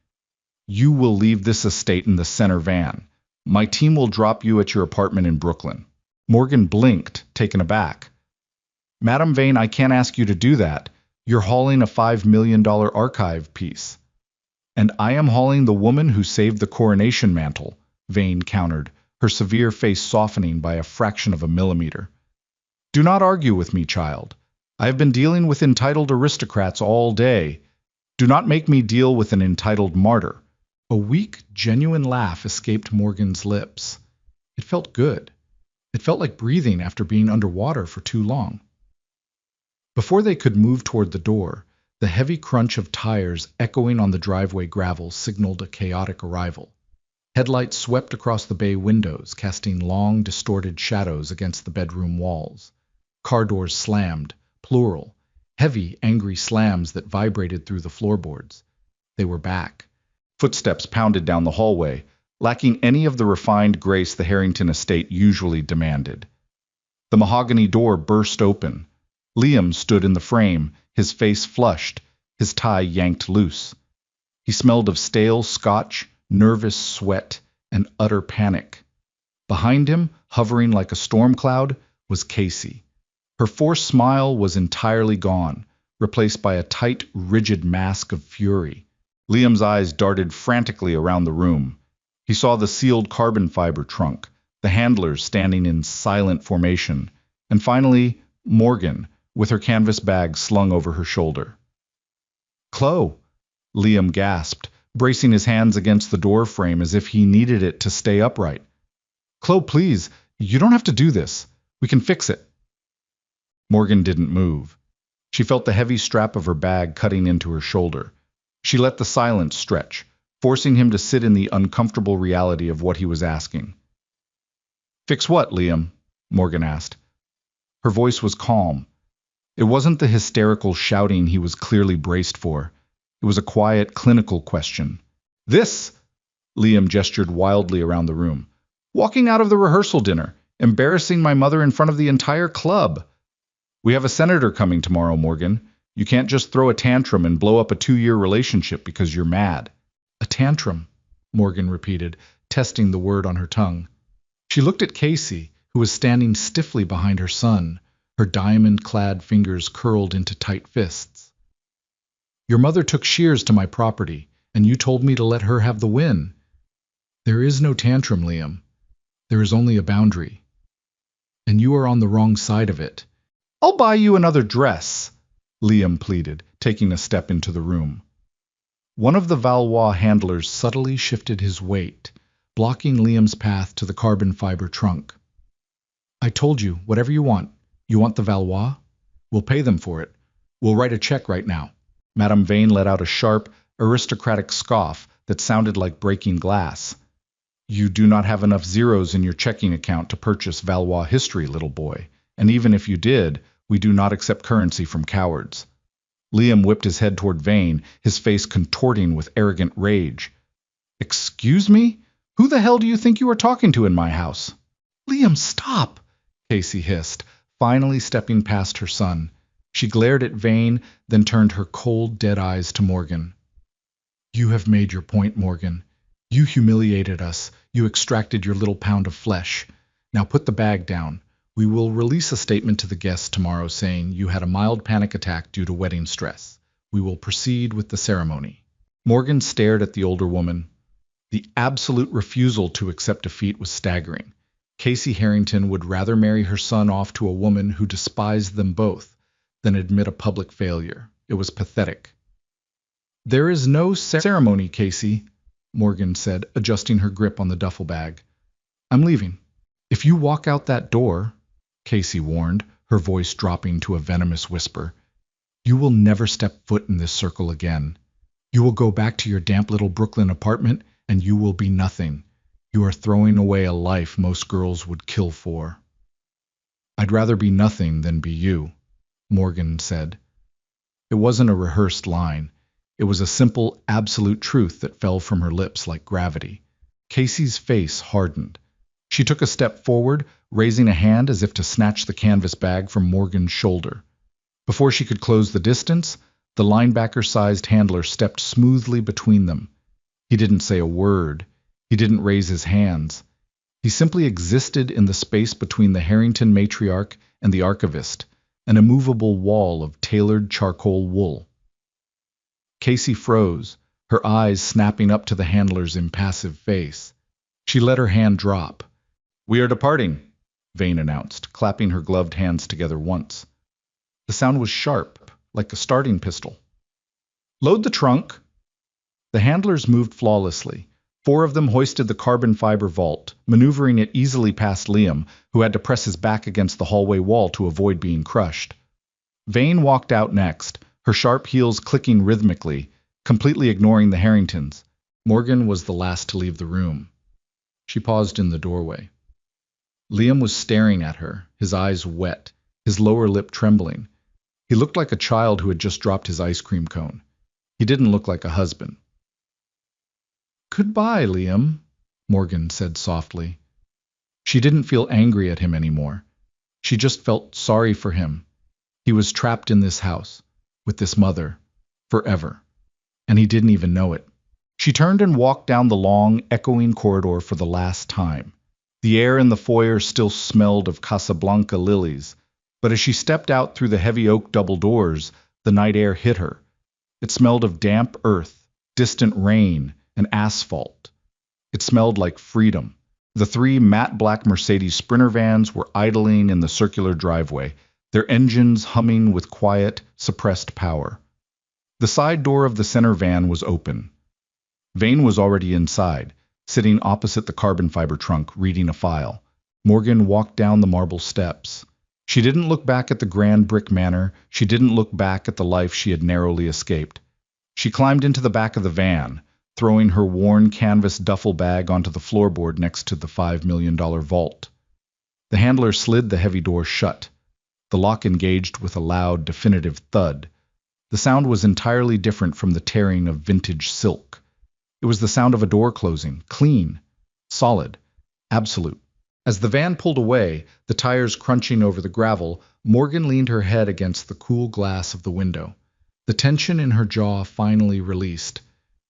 "You will leave this estate in the center van. My team will drop you at your apartment in Brooklyn." Morgan blinked, taken aback. "Madame Vane, I can't ask you to do that. You're hauling a $5 million archive piece. And I am hauling the woman who saved the coronation mantle, Vane countered, her severe face softening by a fraction of a millimeter. Do not argue with me, child. I have been dealing with entitled aristocrats all day. Do not make me deal with an entitled martyr. A weak, genuine laugh escaped Morgan's lips. It felt good. It felt like breathing after being underwater for too long. Before they could move toward the door, the heavy crunch of tires echoing on the driveway gravel signaled a chaotic arrival. Headlights swept across the bay windows, casting long, distorted shadows against the bedroom walls. Car doors slammed, plural, heavy, angry slams that vibrated through the floorboards. They were back. Footsteps pounded down the hallway, lacking any of the refined grace the Harrington estate usually demanded. The mahogany door burst open. Liam stood in the frame, his face flushed, his tie yanked loose. He smelled of stale scotch, nervous sweat, and utter panic. Behind him, hovering like a storm cloud, was Casey. Her forced smile was entirely gone, replaced by a tight, rigid mask of fury. Liam's eyes darted frantically around the room. He saw the sealed carbon fiber trunk, the handlers standing in silent formation, and finally, Morgan, with her canvas bag slung over her shoulder. Chloe, Liam gasped, bracing his hands against the door frame as if he needed it to stay upright. Chloe, please, you don't have to do this. We can fix it. Morgan didn't move. She felt the heavy strap of her bag cutting into her shoulder. She let the silence stretch, forcing him to sit in the uncomfortable reality of what he was asking. Fix what, Liam? Morgan asked. Her voice was calm. It wasn't the hysterical shouting he was clearly braced for. It was a quiet, clinical question. This! Liam gestured wildly around the room. Walking out of the rehearsal dinner, embarrassing my mother in front of the entire club. We have a senator coming tomorrow, Morgan. You can't just throw a tantrum and blow up a 2-year relationship because you're mad. A tantrum, Morgan repeated, testing the word on her tongue. She looked at Casey, who was standing stiffly behind her son, her diamond-clad fingers curled into tight fists. Your mother took shears to my property, and you told me to let her have the win. There is no tantrum, Liam. There is only a boundary. And you are on the wrong side of it. I'll buy you another dress, Liam pleaded, taking a step into the room. One of the Valois handlers subtly shifted his weight, blocking Liam's path to the carbon fiber trunk. I told you, whatever you want. You want the Valois? We'll pay them for it. We'll write a check right now. Madame Vane let out a sharp, aristocratic scoff that sounded like breaking glass. You do not have enough zeros in your checking account to purchase Valois history, little boy, and even if you did, we do not accept currency from cowards. Liam whipped his head toward Vane, his face contorting with arrogant rage. Excuse me? Who the hell do you think you are talking to in my house? Liam, stop, Casey hissed, finally stepping past her son. She glared at Vane, then turned her cold, dead eyes to Morgan. You have made your point, Morgan. You humiliated us. You extracted your little pound of flesh. Now put the bag down. We will release a statement to the guests tomorrow saying you had a mild panic attack due to wedding stress. We will proceed with the ceremony. Morgan stared at the older woman. The absolute refusal to accept defeat was staggering. Casey Harrington would rather marry her son off to a woman who despised them both than admit a public failure. It was pathetic. There is no ceremony, Casey, Morgan said, adjusting her grip on the duffel bag. I'm leaving. If you walk out that door, Casey warned, her voice dropping to a venomous whisper, you will never step foot in this circle again. You will go back to your damp little Brooklyn apartment, and you will be nothing. You are throwing away a life most girls would kill for. I'd rather be nothing than be you, Morgan said. It wasn't a rehearsed line. It was a simple, absolute truth that fell from her lips like gravity. Casey's face hardened. She took a step forward, raising a hand as if to snatch the canvas bag from Morgan's shoulder. Before she could close the distance, the linebacker-sized handler stepped smoothly between them. He didn't say a word. He didn't raise his hands. He simply existed in the space between the Harrington matriarch and the archivist, an immovable wall of tailored charcoal wool. Casey froze, her eyes snapping up to the handler's impassive face. She let her hand drop. "We are departing," Vane announced, clapping her gloved hands together once. The sound was sharp, like a starting pistol. "Load the trunk." The handlers moved flawlessly. 4 of them hoisted the carbon fiber vault, maneuvering it easily past Liam, who had to press his back against the hallway wall to avoid being crushed. Vane walked out next, her sharp heels clicking rhythmically, completely ignoring the Harringtons. Morgan was the last to leave the room. She paused in the doorway. Liam was staring at her, his eyes wet, his lower lip trembling. He looked like a child who had just dropped his ice cream cone. He didn't look like a husband. "Goodbye, Liam," Morgan said softly. She didn't feel angry at him anymore. She just felt sorry for him. He was trapped in this house, with this mother, forever. And he didn't even know it. She turned and walked down the long, echoing corridor for the last time. The air in the foyer still smelled of Casablanca lilies, but as she stepped out through the heavy oak double doors, the night air hit her. It smelled of damp earth, distant rain, and asphalt. It smelled like freedom. The 3 matte black Mercedes Sprinter vans were idling in the circular driveway, their engines humming with quiet, suppressed power. The side door of the center van was open. Vane was already inside, sitting opposite the carbon fiber trunk, reading a file. Morgan walked down the marble steps. She didn't look back at the grand brick manor. She didn't look back at the life she had narrowly escaped. She climbed into the back of the van, throwing her worn canvas duffel bag onto the floorboard next to the $5 million vault. The handler slid the heavy door shut. The lock engaged with a loud, definitive thud. The sound was entirely different from the tearing of vintage silk. It was the sound of a door closing, clean, solid, absolute. As the van pulled away, the tires crunching over the gravel, Morgan leaned her head against the cool glass of the window. The tension in her jaw finally released.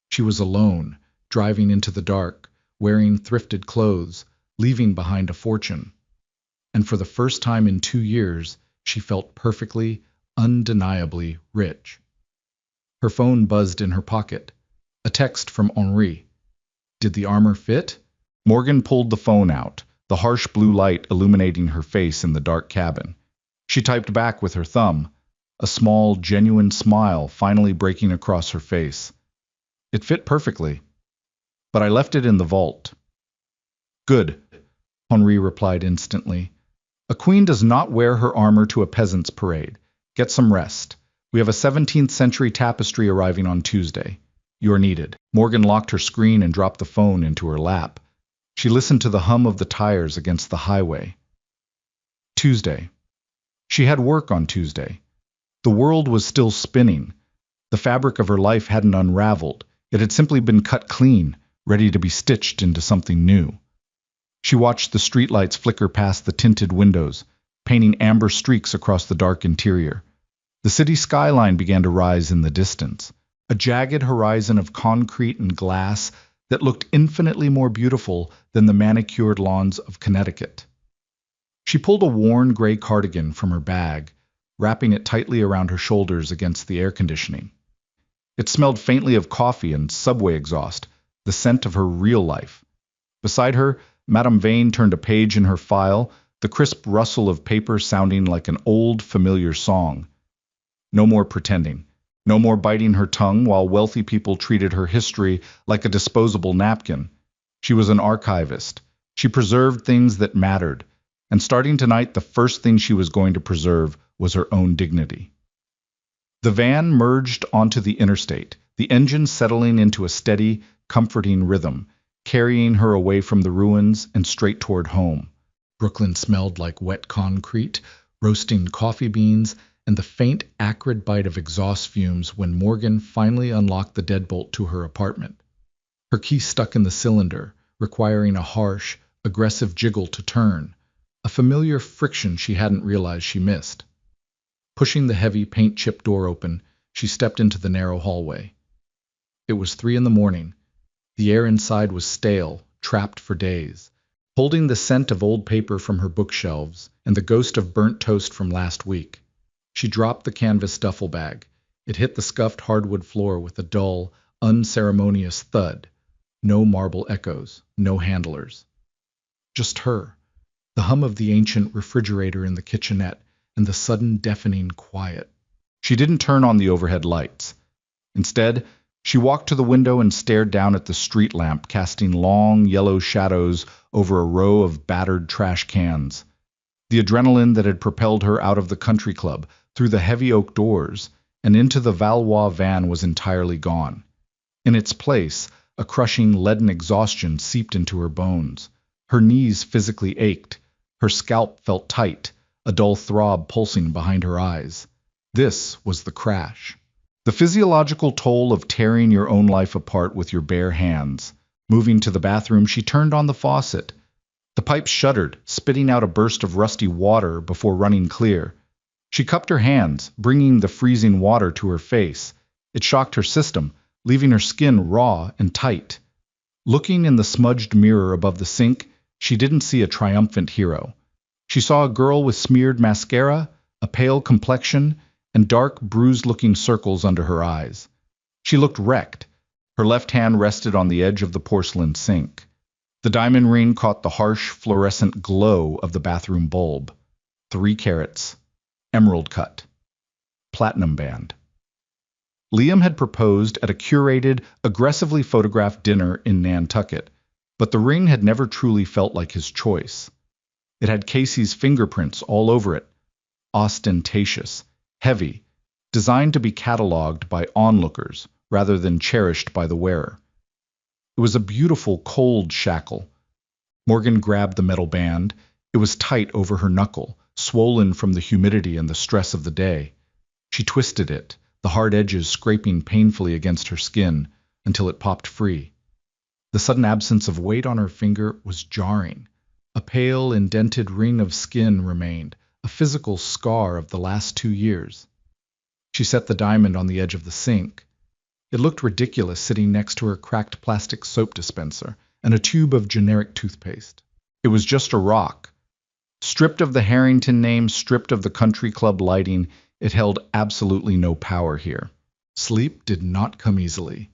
She was alone, driving into the dark, wearing thrifted clothes, leaving behind a fortune. And for the first time in 2 years, she felt perfectly, undeniably rich. Her phone buzzed in her pocket. A text from Henri. Did the armor fit? Morgan pulled the phone out, the harsh blue light illuminating her face in the dark cabin. She typed back with her thumb, a small, genuine smile finally breaking across her face. It fit perfectly, but I left it in the vault. Good, Henri replied instantly. A queen does not wear her armor to a peasant's parade. Get some rest. We have a 17th century tapestry arriving on Tuesday. You're needed. Morgan locked her screen and dropped the phone into her lap. She listened to the hum of the tires against the highway. Tuesday. She had work on Tuesday. The world was still spinning. The fabric of her life hadn't unraveled. It had simply been cut clean, ready to be stitched into something new. She watched the streetlights flicker past the tinted windows, painting amber streaks across the dark interior. The city skyline began to rise in the distance, a jagged horizon of concrete and glass that looked infinitely more beautiful than the manicured lawns of Connecticut. She pulled a worn gray cardigan from her bag, wrapping it tightly around her shoulders against the air conditioning. It smelled faintly of coffee and subway exhaust, the scent of her real life. Beside her, Madame Vane turned a page in her file, the crisp rustle of paper sounding like an old, familiar song. No more pretending. No more biting her tongue while wealthy people treated her history like a disposable napkin. She was an archivist. She preserved things that mattered. And starting tonight, the first thing she was going to preserve was her own dignity. The van merged onto the interstate, the engine settling into a steady, comforting rhythm, carrying her away from the ruins and straight toward home. Brooklyn smelled like wet concrete, roasting coffee beans, and the faint, acrid bite of exhaust fumes when Morgan finally unlocked the deadbolt to her apartment. Her key stuck in the cylinder, requiring a harsh, aggressive jiggle to turn, a familiar friction she hadn't realized she missed. Pushing the heavy, paint-chipped door open, she stepped into the narrow hallway. It was 3 a.m. The air inside was stale, trapped for days, holding the scent of old paper from her bookshelves and the ghost of burnt toast from last week. She dropped the canvas duffel bag. It hit the scuffed hardwood floor with a dull, unceremonious thud. No marble echoes, no handlers. Just her, the hum of the ancient refrigerator in the kitchenette, and the sudden deafening quiet. She didn't turn on the overhead lights. Instead, she walked to the window and stared down at the street lamp, casting long, yellow shadows over a row of battered trash cans. The adrenaline that had propelled her out of the country club, through the heavy oak doors, and into the Valois van was entirely gone. In its place, a crushing leaden exhaustion seeped into her bones. Her knees physically ached. Her scalp felt tight, a dull throb pulsing behind her eyes. This was the crash. The physiological toll of tearing your own life apart with your bare hands. Moving to the bathroom, she turned on the faucet. The pipe shuddered, spitting out a burst of rusty water before running clear. She cupped her hands, bringing the freezing water to her face. It shocked her system, leaving her skin raw and tight. Looking in the smudged mirror above the sink, she didn't see a triumphant hero. She saw a girl with smeared mascara, a pale complexion, and dark, bruised-looking circles under her eyes. She looked wrecked. Her left hand rested on the edge of the porcelain sink. The diamond ring caught the harsh, fluorescent glow of the bathroom bulb. 3 carats. Emerald cut. Platinum band. Liam had proposed at a curated, aggressively photographed dinner in Nantucket, but the ring had never truly felt like his choice. It had Casey's fingerprints all over it. Ostentatious, heavy, designed to be catalogued by onlookers rather than cherished by the wearer. It was a beautiful, cold shackle. Morgan grabbed the metal band. It was tight over her knuckle, swollen from the humidity and the stress of the day. She twisted it, the hard edges scraping painfully against her skin, until it popped free. The sudden absence of weight on her finger was jarring. A pale, indented ring of skin remained, a physical scar of the last 2 years. She set the diamond on the edge of the sink. It looked ridiculous sitting next to her cracked plastic soap dispenser and a tube of generic toothpaste. It was just a rock. Stripped of the Harrington name, stripped of the country club lighting, it held absolutely no power here. Sleep did not come easily.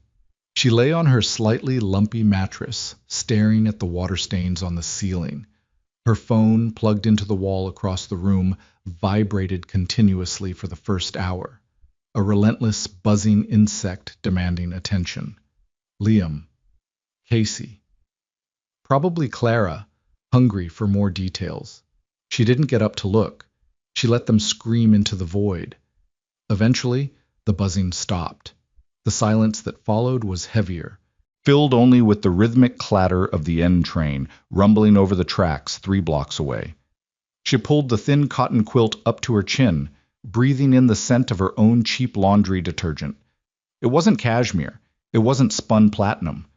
She lay on her slightly lumpy mattress, staring at the water stains on the ceiling. Her phone, plugged into the wall across the room, vibrated continuously for the first hour. A relentless, buzzing insect demanding attention. Liam. Casey. Probably Clara, hungry for more details. She didn't get up to look. She let them scream into the void. Eventually, the buzzing stopped. The silence that followed was heavier, filled only with the rhythmic clatter of the N train rumbling over the tracks 3 blocks away. She pulled the thin cotton quilt up to her chin, breathing in the scent of her own cheap laundry detergent. It wasn't cashmere. It wasn't spun platinum.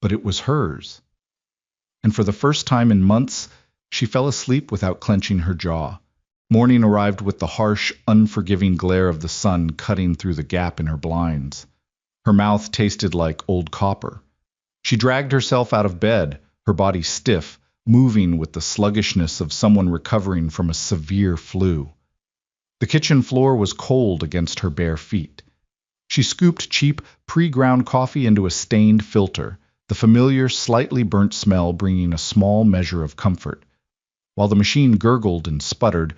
But it was hers. And for the first time in months, she fell asleep without clenching her jaw. Morning arrived with the harsh, unforgiving glare of the sun cutting through the gap in her blinds. Her mouth tasted like old copper. She dragged herself out of bed, her body stiff, moving with the sluggishness of someone recovering from a severe flu. The kitchen floor was cold against her bare feet. She scooped cheap, pre-ground coffee into a stained filter, the familiar, slightly burnt smell bringing a small measure of comfort. While the machine gurgled and sputtered,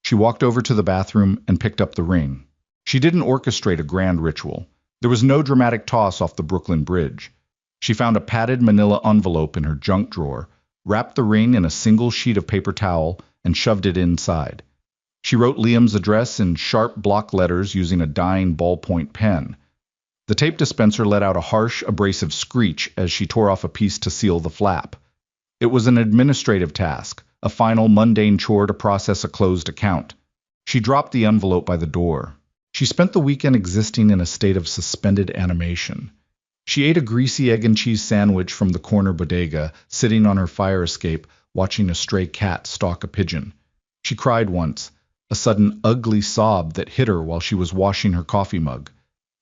she walked over to the bathroom and picked up the ring. She didn't orchestrate a grand ritual. There was no dramatic toss off the Brooklyn Bridge. She found a padded manila envelope in her junk drawer, wrapped the ring in a single sheet of paper towel, and shoved it inside. She wrote Liam's address in sharp block letters using a dying ballpoint pen. The tape dispenser let out a harsh, abrasive screech as she tore off a piece to seal the flap. It was an administrative task, a final mundane chore to process a closed account. She dropped the envelope by the door. She spent the weekend existing in a state of suspended animation. She ate a greasy egg and cheese sandwich from the corner bodega, sitting on her fire escape, watching a stray cat stalk a pigeon. She cried once, a sudden ugly sob that hit her while she was washing her coffee mug.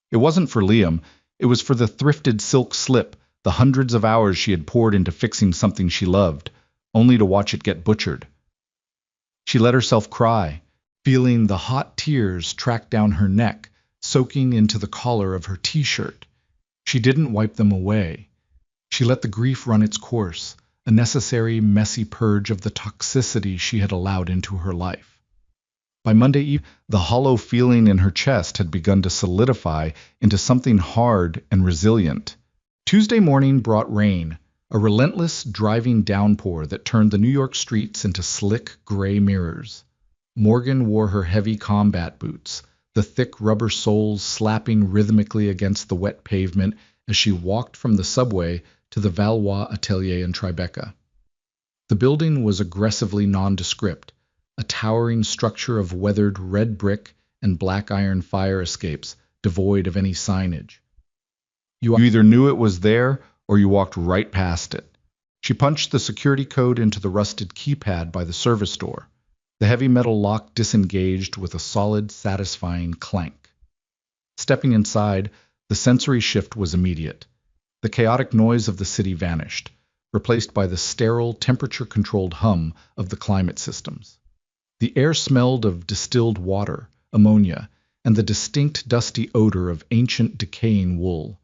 It wasn't for Liam, it was for the thrifted silk slip, the hundreds of hours she had poured into fixing something she loved, only to watch it get butchered. She let herself cry, feeling the hot tears track down her neck, soaking into the collar of her t-shirt. She didn't wipe them away. She let the grief run its course, a necessary, messy purge of the toxicity she had allowed into her life. By Monday evening, the hollow feeling in her chest had begun to solidify into something hard and resilient. Tuesday morning brought rain, a relentless, driving downpour that turned the New York streets into slick, gray mirrors. Morgan wore her heavy combat boots, the thick rubber soles slapping rhythmically against the wet pavement as she walked from the subway to the Valois Atelier in Tribeca. The building was aggressively nondescript, a towering structure of weathered red brick and black iron fire escapes, devoid of any signage. You either knew it was there or you walked right past it. She punched the security code into the rusted keypad by the service door. The heavy metal lock disengaged with a solid, satisfying clank. Stepping inside, the sensory shift was immediate. The chaotic noise of the city vanished, replaced by the sterile, temperature-controlled hum of the climate systems. The air smelled of distilled water, ammonia, and the distinct dusty odor of ancient decaying wool.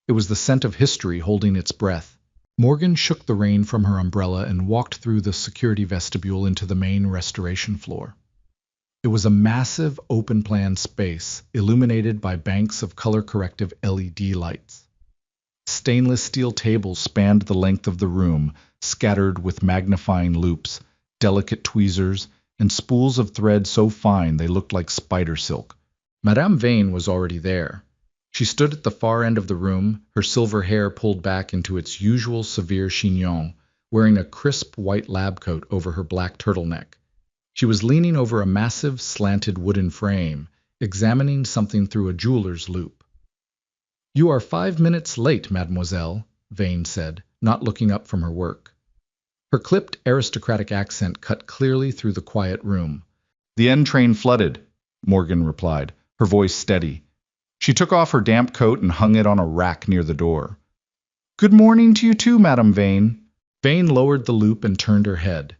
It was the scent of history holding its breath. Morgan shook the rain from her umbrella and walked through the security vestibule into the main restoration floor. It was a massive, open-plan space, illuminated by banks of color-corrective LED lights. Stainless steel tables spanned the length of the room, scattered with magnifying loops, delicate tweezers, and spools of thread so fine they looked like spider silk. Madame Vane was already there. She stood at the far end of the room, her silver hair pulled back into its usual severe chignon, wearing a crisp white lab coat over her black turtleneck. She was leaning over a massive, slanted wooden frame, examining something through a jeweler's loupe. "You are 5 minutes late, mademoiselle," Vane said, not looking up from her work. Her clipped, aristocratic accent cut clearly through the quiet room. "The N train flooded," Morgan replied, her voice steady. She took off her damp coat and hung it on a rack near the door. "Good morning to you too, Madame Vane." Vane lowered the loupe and turned her head.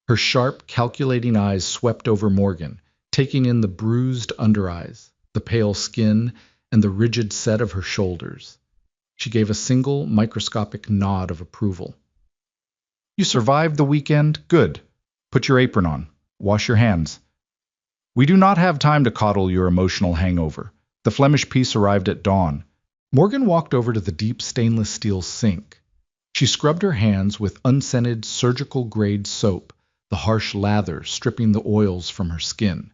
Her sharp, calculating eyes swept over Morgan, taking in the bruised under-eyes, the pale skin, and the rigid set of her shoulders. She gave a single, microscopic nod of approval. "You survived the weekend? Good. Put your apron on. Wash your hands. We do not have time to coddle your emotional hangover. The Flemish piece arrived at dawn." Morgan walked over to the deep stainless steel sink. She scrubbed her hands with unscented surgical-grade soap, the harsh lather stripping the oils from her skin.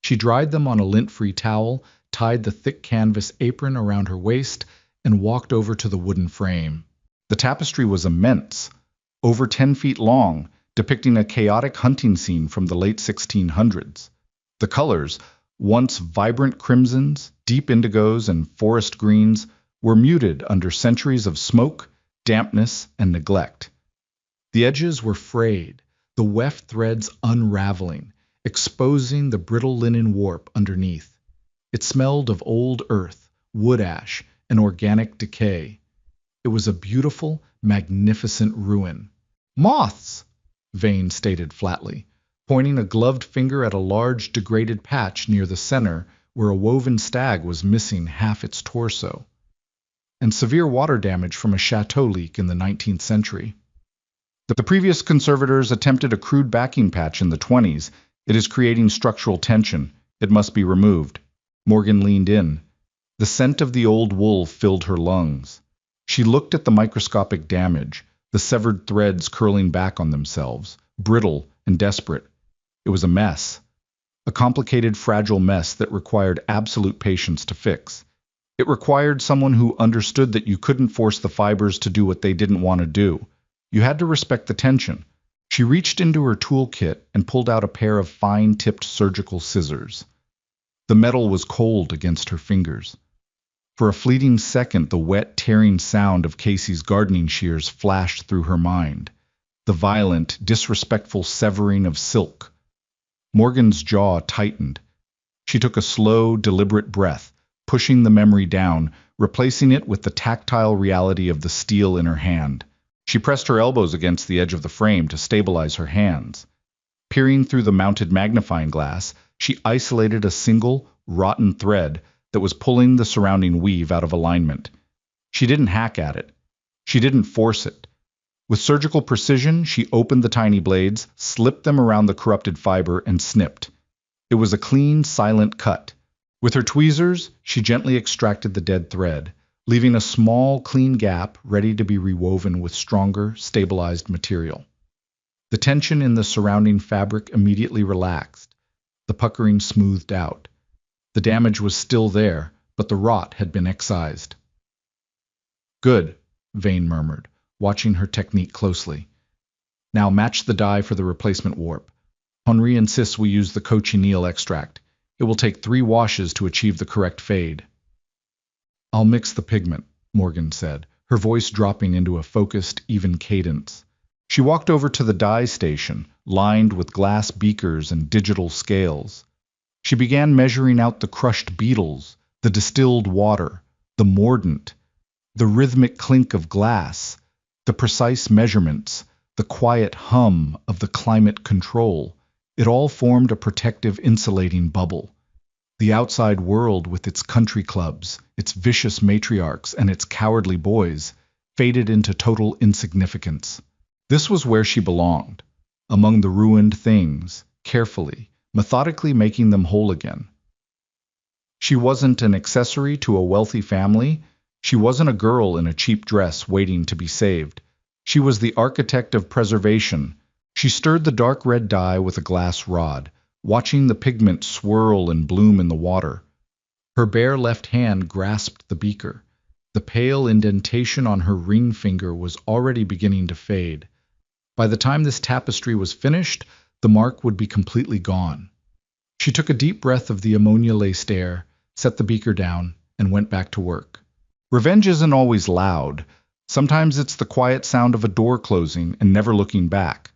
She dried them on a lint-free towel, tied the thick canvas apron around her waist, and walked over to the wooden frame. The tapestry was immense, over 10 feet long, depicting a chaotic hunting scene from the late 1600s. The colors, once vibrant crimsons, deep indigos, and forest greens, were muted under centuries of smoke, dampness, and neglect. The edges were frayed, the weft threads unraveling, exposing the brittle linen warp underneath. It smelled of old earth, wood ash, and organic decay. It was a beautiful, magnificent ruin. "Moths!" Vane stated flatly, pointing a gloved finger at a large, degraded patch near the center where a woven stag was missing half its torso, and severe water damage from a chateau leak in the 19th century. The previous conservators attempted a crude backing patch in the 20s. It is creating structural tension. It must be removed. Morgan leaned in. The scent of the old wool filled her lungs. She looked at the microscopic damage, the severed threads curling back on themselves, brittle and desperate. It was a mess. A complicated, fragile mess that required absolute patience to fix. It required someone who understood that you couldn't force the fibers to do what they didn't want to do. You had to respect the tension. She reached into her toolkit and pulled out a pair of fine-tipped surgical scissors. The metal was cold against her fingers. For a fleeting second, the wet, tearing sound of Casey's gardening shears flashed through her mind. The violent, disrespectful severing of silk. Morgan's jaw tightened. She took a slow, deliberate breath, pushing the memory down, replacing it with the tactile reality of the steel in her hand. She pressed her elbows against the edge of the frame to stabilize her hands. Peering through the mounted magnifying glass, She isolated a single, rotten thread that was pulling the surrounding weave out of alignment. She didn't hack at it. She didn't force it. With surgical precision, she opened the tiny blades, slipped them around the corrupted fiber, and snipped. It was a clean, silent cut. With her tweezers, she gently extracted the dead thread, leaving a small, clean gap ready to be rewoven with stronger, stabilized material. The tension in the surrounding fabric immediately relaxed. The puckering smoothed out. The damage was still there, but the rot had been excised. "Good," Vane murmured, watching her technique closely. "Now match the dye for the replacement warp. Henri insists we use the cochineal extract. It will take 3 washes to achieve the correct fade." "I'll mix the pigment," Morgan said, her voice dropping into a focused, even cadence. She walked over to the dye station, lined with glass beakers and digital scales. She began measuring out the crushed beetles, the distilled water, the mordant, the rhythmic clink of glass, the precise measurements, the quiet hum of the climate control. It all formed a protective, insulating bubble. The outside world, with its country clubs, its vicious matriarchs, and its cowardly boys, faded into total insignificance. This was where she belonged, among the ruined things, carefully, methodically making them whole again. She wasn't an accessory to a wealthy family. She wasn't a girl in a cheap dress waiting to be saved. She was the architect of preservation. She stirred the dark red dye with a glass rod, watching the pigment swirl and bloom in the water. Her bare left hand grasped the beaker. The pale indentation on her ring finger was already beginning to fade. By the time this tapestry was finished, the mark would be completely gone. She took a deep breath of the ammonia-laced air, set the beaker down, and went back to work. Revenge isn't always loud. Sometimes it's the quiet sound of a door closing and never looking back.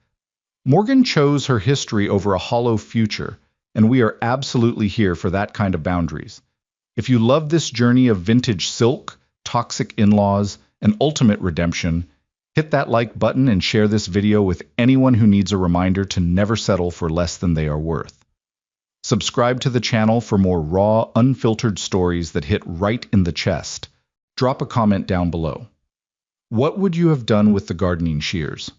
Morgan chose her history over a hollow future, and we are absolutely here for that kind of boundaries. If you love this journey of vintage silk, toxic in-laws, and ultimate redemption, hit that like button and share this video with anyone who needs a reminder to never settle for less than they are worth. Subscribe to the channel for more raw, unfiltered stories that hit right in the chest. Drop a comment down below. What would you have done with the gardening shears?